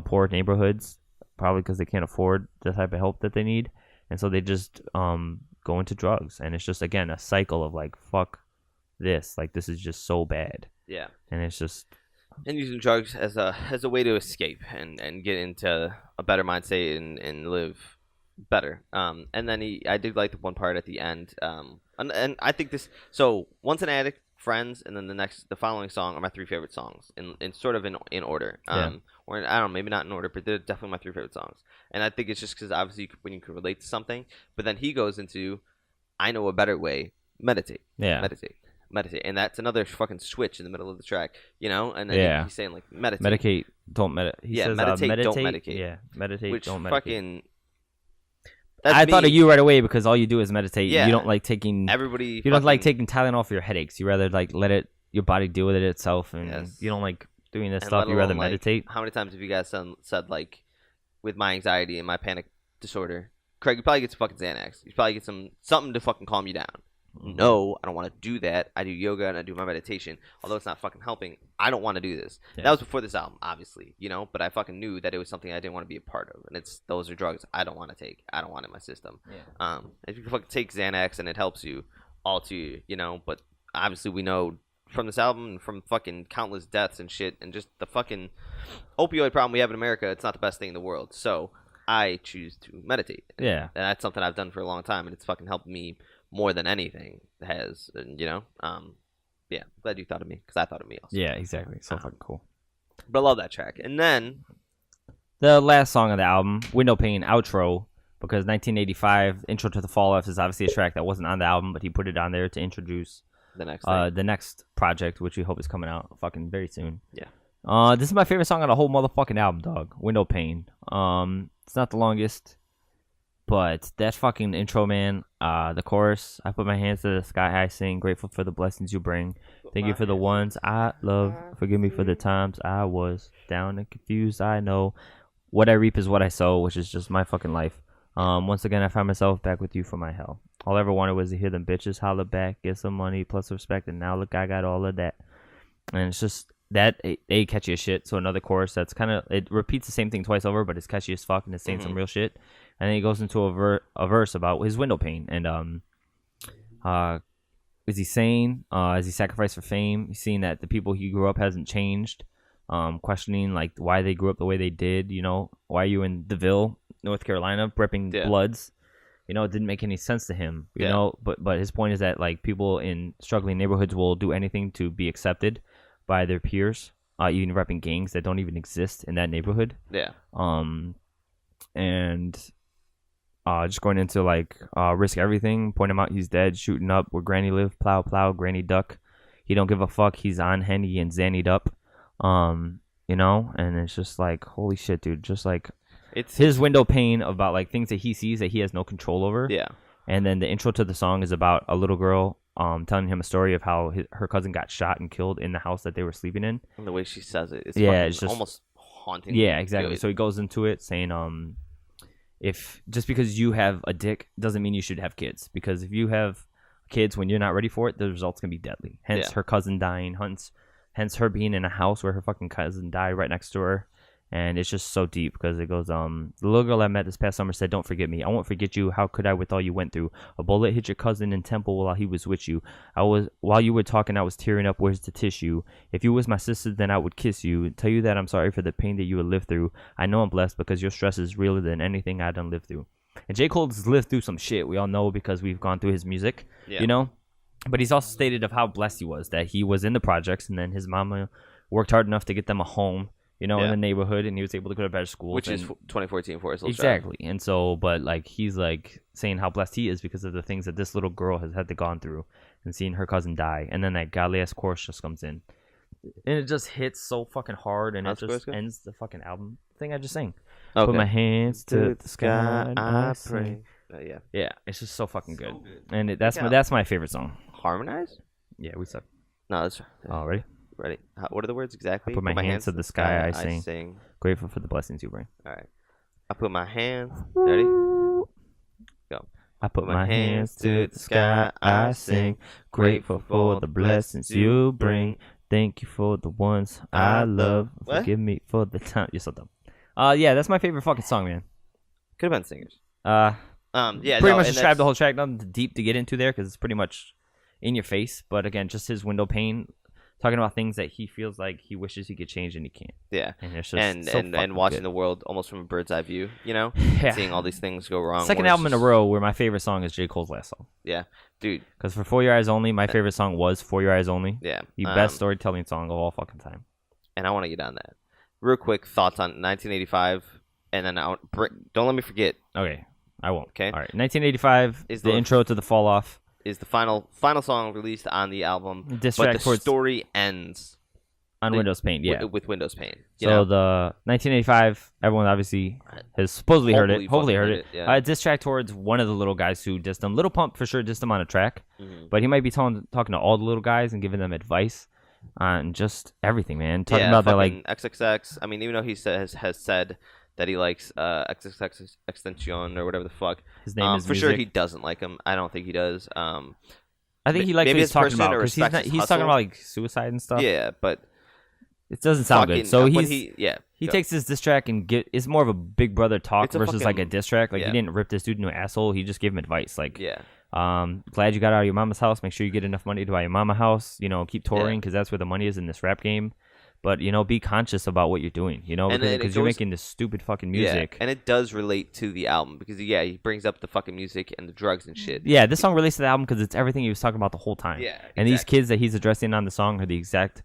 poor neighborhoods, probably because they can't afford the type of help that they need, and so they just go into drugs. And it's just, again, a cycle of like, fuck this, like this is just so bad. And it's just, and using drugs as a way to escape and get into a better mindset and live better. And then I did like the one part at the end. And I think this. So Once an Addict, Friends, and then the following song are my 3 favorite songs in sort of in order. Or I don't know, maybe not in order, but they're definitely my 3 favorite songs. And I think it's just because obviously when you can relate to something, but then he goes into, I know a better way, meditate. Meditate, and that's another fucking switch in the middle of the track, And then he's saying like meditate, don't meditate. He says, meditate, don't medicate. Yeah, meditate, which don't medicate. Fucking. I thought of you right away because all you do is meditate. Yeah. You don't like taking everybody. You don't like taking Tylenol for your headaches. You rather like let your body deal with it itself, and you don't like doing this stuff. You rather meditate. How many times have you guys said like, with my anxiety and my panic disorder, Craig, you probably get some fucking Xanax. You probably get something to fucking calm you down. No, I don't want to do that. I do yoga and I do my meditation. Although it's not fucking helping, I don't want to do this. That was before this album, obviously, but I fucking knew that it was something I didn't want to be a part of. And those are drugs I don't want to take. I don't want it in my system. If you fucking take Xanax and it helps you, all to you, but obviously we know from this album and from fucking countless deaths and shit and just the fucking opioid problem we have in America, it's not the best thing in the world. So I choose to meditate. And that's something I've done for a long time, and it's fucking helped me more than anything has, glad you thought of me because I thought of me also. Yeah, exactly. So fucking cool. But I love that track. And then the last song of the album, Window Pane Outro, because 1985 Intro to the Fall F is obviously a track that wasn't on the album, but he put it on there to introduce the next project, which we hope is coming out fucking very soon. This is my favorite song on the whole motherfucking album, dog. Window Pane. It's not the longest, but that fucking intro, man. The chorus, I put my hands to the sky, I sing, grateful for the blessings you bring. Thank you for the ones I love. Forgive me for the times I was down and confused. I know what I reap is what I sow, which is just my fucking life. Once again, I find myself back with you for my hell. All I ever wanted was to hear them bitches holler back, get some money plus respect, and now look, I got all of that. And it's just that a catchy as shit. So another chorus that's kind of, it repeats the same thing twice over, but it's catchy as fuck and it's saying some real shit. And then he goes into a verse about his window pane, and is he saying, is he sacrificed for fame? He's seeing that the people he grew up hasn't changed, questioning like why they grew up the way they did. Why are you in DeVille, North Carolina, prepping bloods? It didn't make any sense to him. You know, but his point is that like people in struggling neighborhoods will do anything to be accepted by their peers, even repping gangs that don't even exist in that neighborhood. And just going into like risk everything, point him out, he's dead, shooting up where granny live, plow plow, granny duck, he don't give a fuck, he's on Henny and zannied up, and it's just like, holy shit, dude, just like it's his window pane about like things that he sees that he has no control over. And then the intro to the song is about a little girl telling him a story of how her cousin got shot and killed in the house that they were sleeping in. And the way she says it, it's just almost haunting. Yeah, exactly. Good. So he goes into it saying, if just because you have a dick doesn't mean you should have kids, because if you have kids when you're not ready for it, the results can be deadly. Hence her cousin dying, hence her being in a house where her fucking cousin died right next to her. And it's just so deep because it goes, the little girl I met this past summer said, don't forget me. I won't forget you. How could I with all you went through? A bullet hit your cousin in temple while he was with you. While you were talking, I was tearing up. Where's the tissue? If you was my sister, then I would kiss you. Tell you that I'm sorry for the pain that you would live through. I know I'm blessed because your stress is realer than anything I done lived through. And J. Cole's lived through some shit. We all know because we've gone through his music, But he's also stated of how blessed he was, that he was in the projects and then his mama worked hard enough to get them a home. In the neighborhood, and he was able to go to better schools. Which is 2014 Forest Hill exactly. Drive. And so, but like he's like saying how blessed he is because of the things that this little girl has had to gone through, and seeing her cousin die, and then that godly ass chorus just comes in, and it just hits so fucking hard, and How's it the just chorus go? ends the fucking album thing I just sang. Okay. Put my hands to the sky, and I pray. Yeah. Yeah, it's just so fucking good. good. And that's my favorite song. Harmonize? Yeah, we suck. No, that's Ready? ready. What are the words exactly? I put my hands to the sky, I sing. Grateful for the blessings you bring. All right. I put my hands. Ready? Go. I put my hands to the sky, I sing. Grateful for the blessings you bring. Thank you for the ones I love. What? Forgive me for the time. You're so dumb. Yeah, that's my favorite fucking song, man. Could have been singers. Yeah, pretty much and describe the whole track. Nothing deep to get into there because it's pretty much in your face. But again, just his window pane, talking about things that he feels like he wishes he could change and he can't. Yeah. And it's just And so and fucking watching good. the world almost from a bird's eye view, you know? Yeah. Seeing all these things go wrong. Second where it's album in a just- row where my favorite song is J. Cole's last song. Yeah. Dude. Because for For Your Eyes Only, my favorite song was For Your Eyes Only. Yeah. The best storytelling song of all fucking time. And I want to get on that. Real quick thoughts on 1985. And then don't let me forget. Okay, I won't. Okay. All right. 1985 Is is the the- intro to the Fall Off. Is the final song released on the album. Diss But track the towards story ends on Windows Paint. Yeah. with Windows Paint. You So know? the 1985, everyone obviously has supposedly heard it. Hopefully heard it. Yeah. Diss track towards one of the little guys who dissed him. Little Pump for sure dissed him on a track, Mhm. but he might be talking to all the little guys and giving them advice on just everything, man. Talking Yeah, about that, like, fucking XXX. I mean, even though he has said that he likes XXX Extension or whatever the fuck. his name is for sure music. he doesn't like him. I don't think he does. I think he likes what maybe he's his talking person about or because he's respects his he's talking hustle. about like suicide and stuff. Yeah, but It doesn't sound fucking, good. So when he go. takes his diss track and it's more of a big brother talk It's a versus like a fucking- diss track. Like yeah. he didn't rip this dude into an asshole. He just gave him advice. Like, yeah. glad you got out of your mama's house. Make sure you get enough money to buy your mama house. You know, keep touring because that's where the money is in this rap game. But you know, be conscious about what you're doing. You know, And then it because you're goes- making this stupid fucking music. Yeah, and it does relate to the album because he brings up the fucking music and the drugs and shit. Yeah, this song relates to the album because it's everything he was talking about the whole time. Yeah, and these exactly. kids that he's addressing on the song are the exact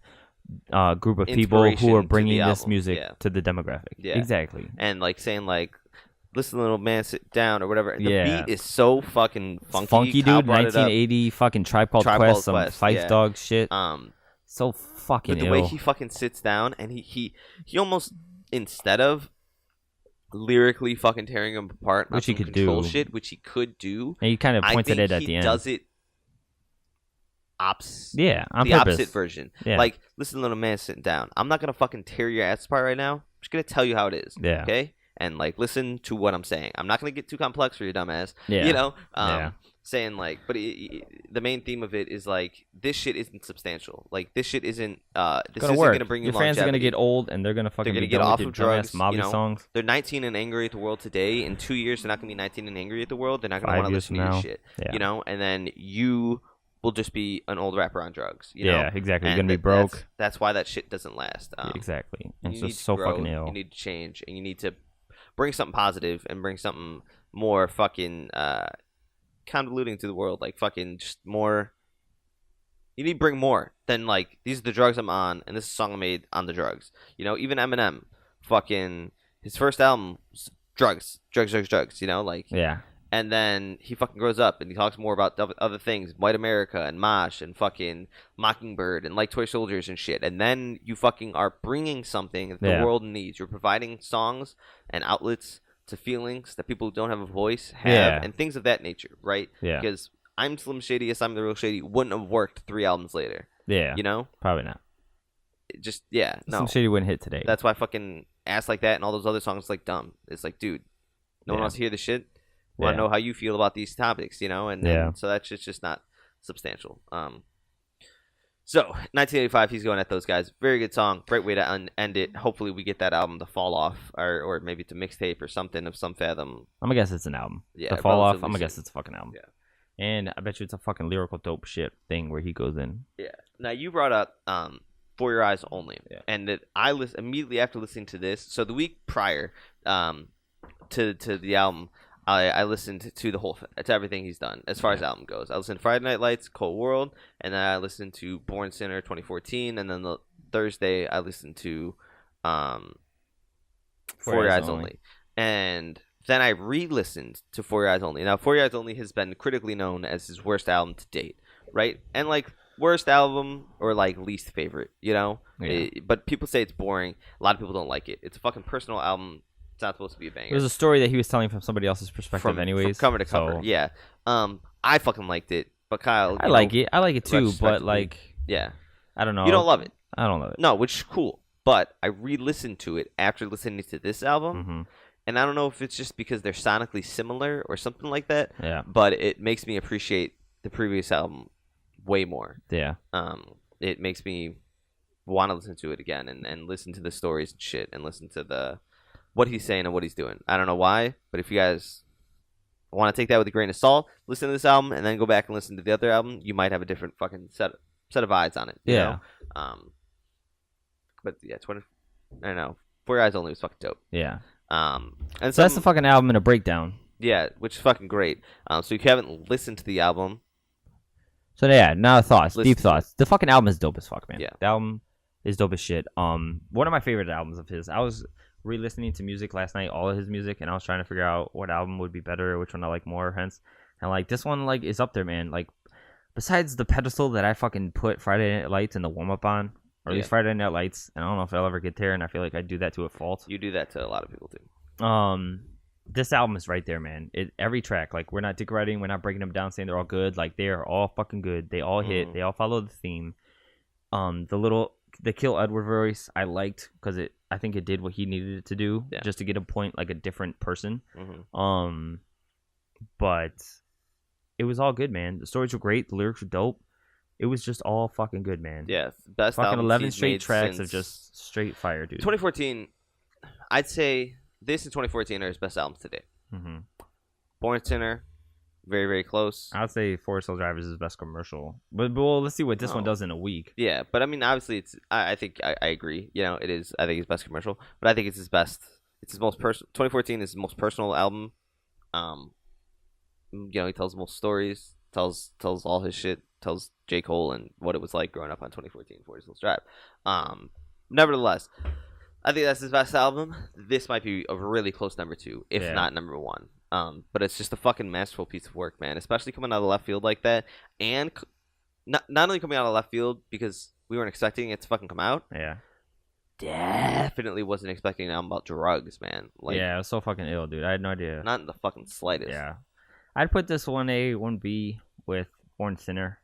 group of people Inspiration who are to bringing the this album, music yeah. to the demographic. Yeah. Exactly. And like saying like, listen, little man, sit down or whatever. And the Yeah. beat is so fucking funky. Funky Kyle dude, brought it up. 1980 fucking Tribe Called Tribe Quest, Called some Quest, Fife yeah. Dog shit. So fucking But the ill. way he fucking sits down and he almost, instead of lyrically fucking tearing him apart, on Which he some could control do. shit, which he could do. And he kind of I pointed think it at he the end. does it Yeah, on the purpose. opposite version. Yeah. Like, listen, little man, sitting down. I'm not gonna fucking tear your ass apart right now. I'm just gonna tell you how it is. Yeah. Okay. And like, listen to what I'm saying. I'm not gonna get too complex for your dumb ass. Yeah. You know. Yeah. Saying like, but the main theme of it is like, this shit isn't substantial. Like, this shit isn't. This gonna isn't work. gonna bring you Your fans are gonna longevity. get old and they're gonna fucking They're gonna be get done off with of your dumbass drugs. Molly You know, songs. they're 19 and angry at the world today. In 2 years, they're not gonna be 19 and angry at the world. They're not gonna 5 want to years listen from to your now. shit. Yeah. You know, and then you will just be an old rapper on drugs. You Yeah, know? exactly. You're And gonna be broke. That's why that shit doesn't last. Exactly. And You it's need just to so grow, fucking ill. You need to change, and you need to bring something positive and bring something more fucking convoluting to the world. Like fucking just more. You need to bring more than like, these are the drugs I'm on, and this is a song I made on the drugs. You know, even Eminem, fucking his first album, was drugs. You know, like. Yeah. And then he fucking grows up and he talks more about other things, White America and Mosh and fucking Mockingbird and Like Toy Soldiers and shit. And then you fucking are bringing something that the Yeah. world needs. You're providing songs and outlets to feelings that people who don't have a voice have, Yeah. and things of that nature, right? Yeah. Because I'm Slim Shady, yes, I'm the Real Shady wouldn't have worked 3 albums later. Yeah. You know? Probably not. It just, yeah, no. Some shitty wouldn't hit today. That's why fucking Ass Like That and all those other songs like dumb. It's like, dude, no one Yeah. wants to hear the shit. Want to Yeah. know how you feel about these topics, you know? And Yeah. so that's just not substantial. So 1985, he's going at those guys. Very good song. Great way to end it. Hopefully we get that album to fall off, or maybe to mixtape or something of some fathom. I'm gonna guess it's an album. Yeah, The Fall Off, relatively I'm gonna soon. guess it's a fucking album. Yeah. And I bet you it's a fucking lyrical dope shit thing where he goes in. Yeah. Now you brought up For Your Eyes Only, Yeah. and that I immediately after listening to this. So the week prior to the album, I listened to the whole to everything he's done as far as album goes. I listened to Friday Night Lights, Cold World, and then I listened to Born Sinner 2014, and then the Thursday I listened to For Your Eyes Only. And then I re-listened to For Your Eyes Only. Now For Your Eyes Only has been critically known as his worst album to date, right? And like worst album or like least favorite, you know. Yeah. But people say it's boring. A lot of people don't like it. It's a fucking personal album. It's not supposed to be a banger. It was a story that he was telling from somebody else's perspective, from anyways. cover to cover. So Yeah. I fucking liked it, but Kyle, I like it. I like it too, but like, yeah, I don't know. you don't love it. I don't love it. No, which is cool. But I re-listened to it after listening to this album, Mm-hmm. and I don't know if it's just because they're sonically similar or something like that. Yeah. But it makes me appreciate the previous album way more. Yeah. It makes me want to listen to it again and listen to the stories and shit and listen to what he's saying and what he's doing. I don't know why, but if you guys want to take that with a grain of salt, listen to this album and then go back and listen to the other album, you might have a different fucking set of eyes on it. You know? But yeah, I don't know. For Your Eyes Only was fucking dope. Yeah. And So that's the fucking album in a breakdown. Yeah, which is fucking great. So if you haven't listened to the album, So yeah, now thoughts, Listen deep to thoughts. The fucking album is dope as fuck, man. Yeah. The album is dope as shit. One of my favorite albums of his. I was re-listening to music last night, all of his music, and I was trying to figure out what album would be better, which one I like more, hence. And like this one, like is up there, man. Like besides the pedestal that I fucking put Friday Night Lights in the warm up on, or at least Friday Night Lights, and I don't know if I'll ever get there, and I feel like I do that to a fault. you do that to a lot of people too. This album is right there, man. Every track, like we're not dick riding, we're not breaking them down saying they're all good. Like they are all fucking good. They all hit. They all follow the theme. The Kill Edward voice I liked because I think it did what he needed it to do, just to get a point like a different person. But it was all good, man. The stories were great. The lyrics were dope. It was just all fucking good, man. Yeah, best fucking albums 11 he's straight made tracks since of just straight fire, dude. 2014. I'd say this and 2014 are his best albums today. Born Sinner, very very close. I'd say Forest Hill Drive is his best commercial. But well, let's see what this one does in a week. Yeah, but I mean, obviously, I think I agree. You know, it is. I think his best commercial, but I think it's his best. It's his most personal. 2014 is his most personal album. You know, he tells the most stories. Tells all his shit. Tells J. Cole and what it was like growing up on 2014 Forest Hills Drive. Nevertheless, I think that's his best album. This might be a really close number 2, if not number 1. But it's just a fucking masterful piece of work, man. Especially coming out of left field like that, and not only coming out of left field because we weren't expecting it to fucking come out. Yeah. Definitely wasn't expecting an album about drugs, man. Like, yeah, it was so fucking ill, dude. I had no idea. Not in the fucking slightest. Yeah. I'd put this 1A, 1B with Born Sinner.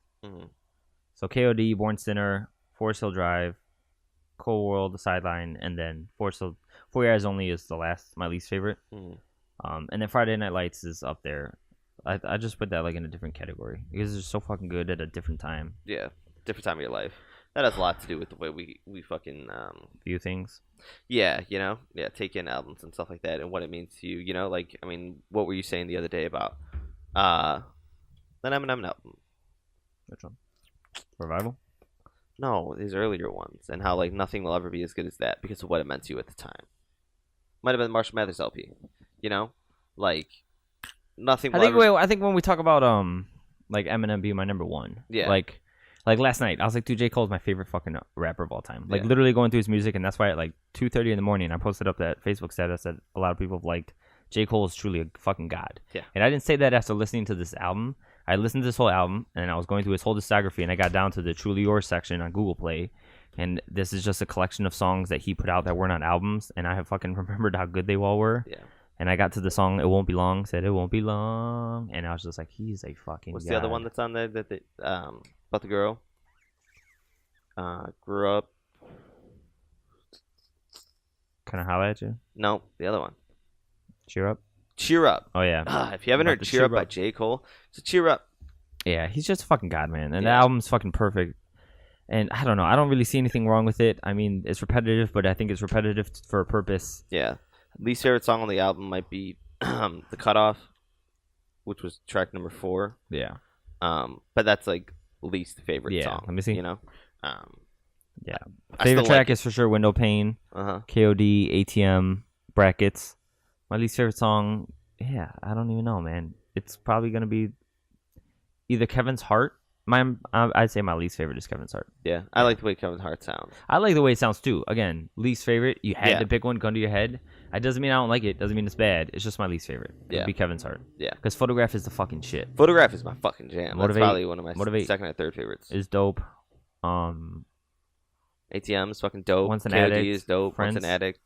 So KOD, Born Sinner, Forest Hill Drive, Cold World, The Sideline, and then For Your Eyes Only is my least favorite. And then Friday Night Lights is up there. I just put that like in a different category because it's so fucking good at a different time. Yeah, different time of your life. That has a lot to do with the way we fucking view things. Yeah, you know, take in albums and stuff like that, and what it means to you. You know, like I mean, what were you saying the other day about that Eminem album? Which one? Revival? No, his earlier ones, and how like nothing will ever be as good as that because of what it meant to you at the time. Might have been Marshall Mathers LP. You know, like nothing. I think when we talk about like Eminem being my number 1, like last night I was like, dude, J. Cole's my favorite fucking rapper of all time. Like literally going through his music, and that's why at like 2:30 in the morning I posted up that Facebook status that a lot of people have liked. J. Cole is truly a fucking god. Yeah. And I didn't say that after listening to this album. I listened to this whole album, and I was going through his whole discography, and I got down to the Truly Yours section on Google Play, and this is just a collection of songs that he put out that weren't on albums, and I have fucking remembered how good they all were. Yeah. And I got to the song "It Won't Be Long," said "It won't be long," and I was just like, he's a fucking. What's god. the other one that's on there that about the girl? Grew up. Can I holler at you? No, the other one. Cheer Up. Cheer Up. Oh yeah. If you haven't heard Cheer Up by J. Cole, so Cheer Up. Yeah, he's just a fucking god, man, and the album's fucking perfect. And I don't know, I don't really see anything wrong with it. I mean, it's repetitive, but I think it's repetitive for a purpose. Yeah. Least favorite song on the album might be "The Cutoff," which was track number 4. Yeah. But that's like least favorite song. Let me see. You know. Yeah. Favorite track is for sure "Window Pane." KOD, ATM, Brackets. My least favorite song, I don't even know, man. It's probably gonna be either Kevin's Heart I'd say my least favorite is Kevin's Heart. Yeah, I like the way Kevin Hart sounds. I like the way it sounds too. Again, least favorite. You had Yeah. to pick one, gun to your head. It doesn't mean I don't like it. Doesn't mean it's bad. It's just my least favorite. Yeah. It'd be Kevin's Heart. Yeah. Because Photograph is the fucking shit. Photograph is my fucking jam. Motivate- That's probably one of my Motivate second or third favorites. Is dope. ATM is fucking dope. Once an KOD Addict, is dope. Friends. Once an Addict.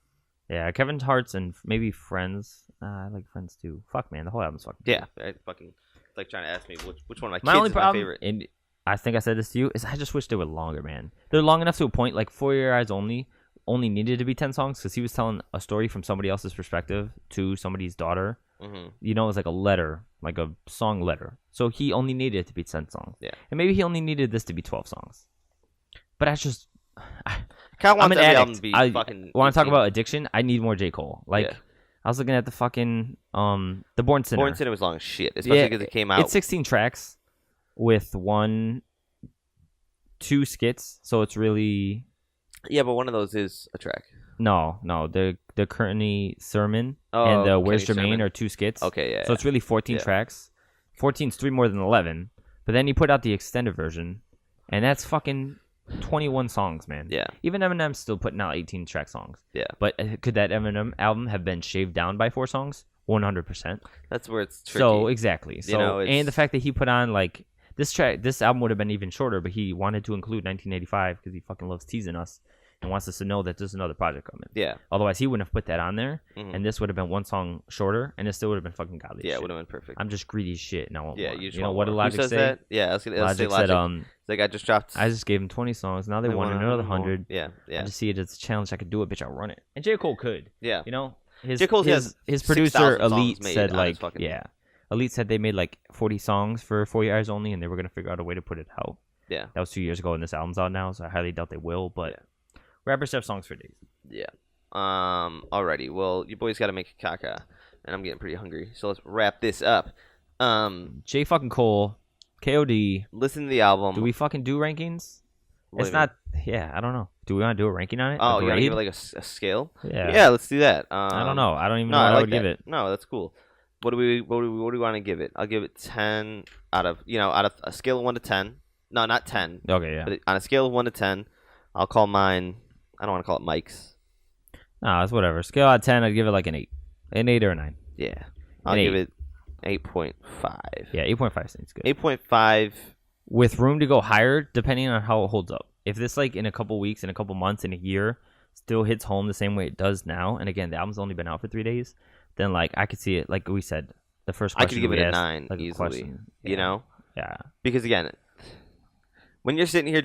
Yeah, Kevin's Hearts and maybe Friends. I like Friends too. Fuck man, the whole album's fucking. Yeah, I fucking like trying to ask me which one of My my only kids is my problem, favorite. and I think I said this to you, is I just wish they were longer, man. They're long enough to a point. Like For Your Eyes Only needed to be 10 songs because he was telling a story from somebody else's perspective to somebody's daughter. Mm-hmm. You know, it was like a letter, like a song letter. So he only needed it to be 10 songs. Yeah. And maybe he only needed this to be 12 songs. But I just... Kind of I'm want an every addict. album to be I fucking. want to talk 18. about addiction. I need more J. Cole. Like, Yeah. I was looking at the fucking the Born Sinner. Born Sinner was long as shit, especially because it came out. It's 16 tracks with 2 skits, so it's really Yeah, but one of those is a track. no. The Courtney Sermon Oh, and the Where's Kenny Jermaine Sermon. are 2 skits. Okay, yeah. So it's really 14 Yeah. tracks. 14's 3 more than 11. But then you put out the extended version, and that's fucking 21 songs, man. Yeah. Even Eminem's still putting out 18 track songs. Yeah. But could that Eminem album have been shaved down by 4 songs? 100%. That's where it's tricky. So exactly. So know, it's- and the fact that he put on like this album would have been even shorter, but he wanted to include 1985 because he fucking loves teasing us and wants us to know that there's another project coming. Yeah. Otherwise, he wouldn't have put that on there, Mhm. and this would have been 1 song shorter, and it still would have been fucking godly. Yeah, as it shit. would have been perfect. I'm just greedy as shit, and I want Yeah, more. you just know want what more. did Logic Who says say? that? Yeah, let's say Logic said, It's like I just dropped. I just gave him 20 songs. Now they want another 100. Yeah, yeah, I just see it as a challenge. I could do it, bitch. I'll run it. And J. Cole could. yeah. You know, his J. Cole has his 6,000 producer songs Elite made said on like his fucking- yeah, Elite said they made like 40 songs for 4 Years Only, and they were gonna figure out a way to put it out. Yeah, That was 2 years ago, and this album's out now, so I highly doubt they will. But rappers have songs for days. yeah. Alrighty. Well, you boys got to make a caca, and I'm getting pretty hungry. So let's wrap this up. J. fucking Cole, KOD. Listen to the album. Do we fucking do rankings? What do It's you mean? not. Yeah, I don't know. Do we want to do a ranking on it? Oh, A you want to give it grade? like a scale? Yeah. Yeah, let's do that. I don't know. I don't even No, know I what I like would give that. it. No, that's cool. What do we want to give it? I'll give it 10 out of a scale of 1 to 10. No, not 10. Okay, yeah. But on a scale of 1 to 10, I'll call mine. I don't want to call it Mike's. Nah, it's whatever. Scale out of 10, I'd give it like an 8. An 8 or a 9. Yeah, I'll An give 8. it 8.5. Yeah, 8.5 seems good. 8.5. With room to go higher depending on how it holds up. If this like in a couple weeks, in a couple months, in a year still hits home the same way it does now, and again the album's only been out for 3 days, then like I could see it like we said the first I question could give we it a asked, 9 like, a easily. question. You Yeah. know, Yeah. because again, when you're sitting here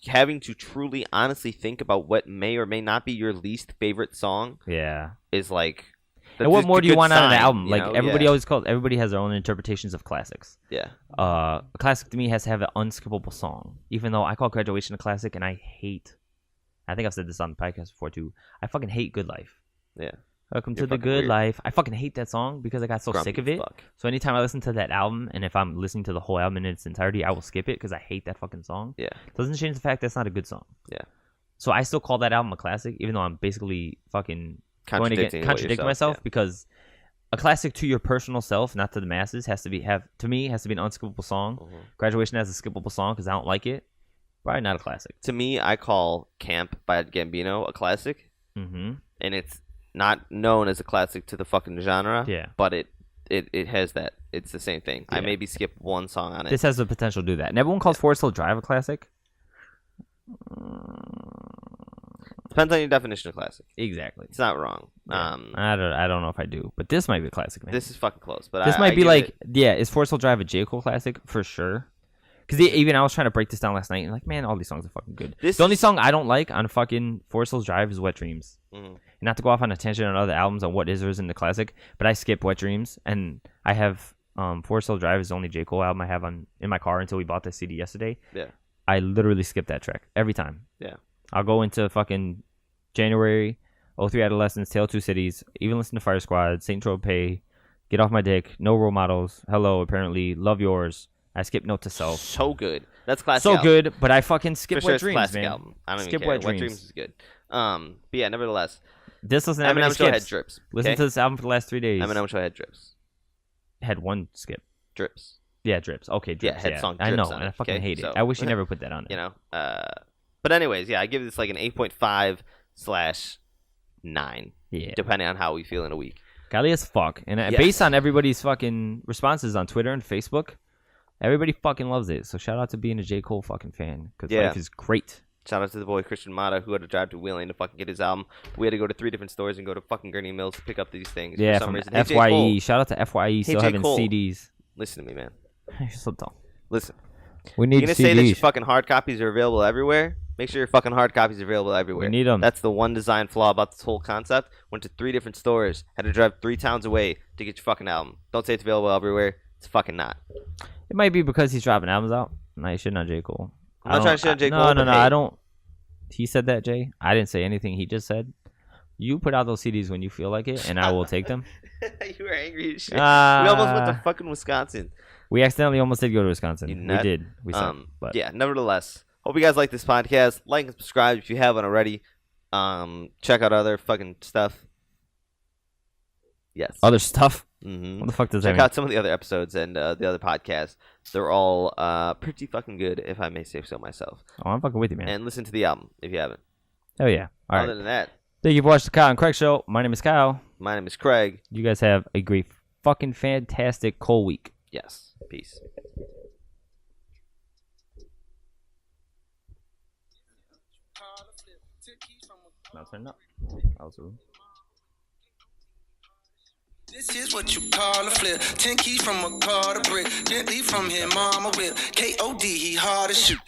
having to truly, honestly think about what may or may not be your least favorite song Yeah. is like. And what that's more a do you good want out of an sign, album? you Like know? everybody Yeah. always calls everybody has their own interpretations of classics. Yeah. A classic to me has to have an unskippable song. Even though I call Graduation a classic and I think I've said this on the podcast before too. I fucking hate Good Life. Yeah. Welcome You're to the fucking Good weird. Life. I fucking hate that song because I got so Grumpy sick of as it. fuck. So anytime I listen to that album, and if I'm listening to the whole album in its entirety, I will skip it because I hate that fucking song. Yeah. Doesn't change the fact that's not a good song. Yeah. So I still call that album a classic, even though I'm basically fucking contradicting myself because a classic to your personal self, not to the masses, has to be an unskippable song. Mhm. Graduation has a skippable song because I don't like it. Probably not a classic. To me, I call Camp by Gambino a classic, Mm-hmm. and it's not known as a classic to the fucking genre. Yeah. But it has that. It's the same thing. I Yeah. maybe skip one song on it. This has the potential to do that. And everyone calls Forest Hill Drive a classic. Depends on your definition of classic. Exactly. It's not wrong. Yeah. I don't know if I do, but this might be a classic, man. This is fucking close, but This I might be give like, it- yeah, is Forest Hill Drive a J. Cole classic? For sure. Because even I was trying to break this down last night, and like, man, all these songs are fucking good. This The only is- song I don't like on fucking Forest Hill Drive is Wet Dreams. Mhm. And not to go off on a tangent on other albums on what is or isn't the classic, but I skip Wet Dreams, and I have Forest Hill Drive is the only J. Cole album I have in my car until we bought the CD yesterday. Yeah. I literally skip that track every time. Yeah. I'll go into fucking January, 03 Adolescence, Tale of Two Cities, even listen to Fire Squad, Saint Tropez, Get Off My Dick, No Role Models, Hello, apparently, Love Yours. I skip Note to Self. So good. That's classic. So album. good, but I fucking skip For sure, Wet it's a Dreams, classic man. album. I don't Skip even care. Wet Wet Dreams. Dreams is good. But yeah, nevertheless, This doesn't have any Eminem Show had skips. drips. Listen okay? to this album for the last 3 days. Eminem Show had drips. Had one skip. Drips. Yeah, Drips. Okay, Drips. Yeah, head song I know, Drips on and I it, fucking okay? hate it. So- I wish you never put that on You there. know, but anyways, yeah, I give this like an 8.5/9, Yeah. depending on how we feel in a week. Golly as fuck. And Yes. based on everybody's fucking responses on Twitter and Facebook, everybody fucking loves it. So shout out to being a J. Cole fucking fan. Because Yeah. life is great. Shout out to the boy Christian Mata who had to drive to Wheeling to fucking get his album. We had to go to 3 different stores and go to fucking Gurney Mills to pick up these things. Yeah, for some from reason. Hey, J. FYE. Cole, Shout out to FYE still J. having Cole. CDs. listen to me, man. You're so dumb. Listen. We need You're gonna CDs. say that your fucking hard copies are available everywhere? Make sure your fucking hard copies are available everywhere. We need 'em. That's the one design flaw about this whole concept. Went to 3 different stores, had to drive 3 towns away to get your fucking album. Don't say it's available everywhere. It's fucking not. It might be because he's dropping albums out. No, you shouldn't on J. Cole. I'm not trying to shit on J. Cole. No, but no, hey, I don't. He said that, Jay. I didn't say anything he just said. You put out those CDs when you feel like it, and I will take them. You were angry as shit. We almost went to fucking Wisconsin. We accidentally almost did go to Wisconsin. You We nut. did. We said, but Yeah, nevertheless. Hope you guys like this podcast. Like and subscribe if you haven't already. Check out other fucking stuff. Yes. other stuff. Mm-hmm. What the fuck does that Check mean? out some of the other episodes and the other podcasts. They're all pretty fucking good, if I may say so myself. Oh, I'm fucking with you, man. And listen to the album if you haven't. Hell yeah. All Other right. than that, Thank you for watching the Kyle and Craig Show. My name is Kyle. my name is Craig. You guys have a great, fucking fantastic Cole week. Yes. Peace. Now turn it up. That was rude. This is what you call a flip. 10 keys from a car to brick. Gently from him, mama whip. KOD, he hard to shoot.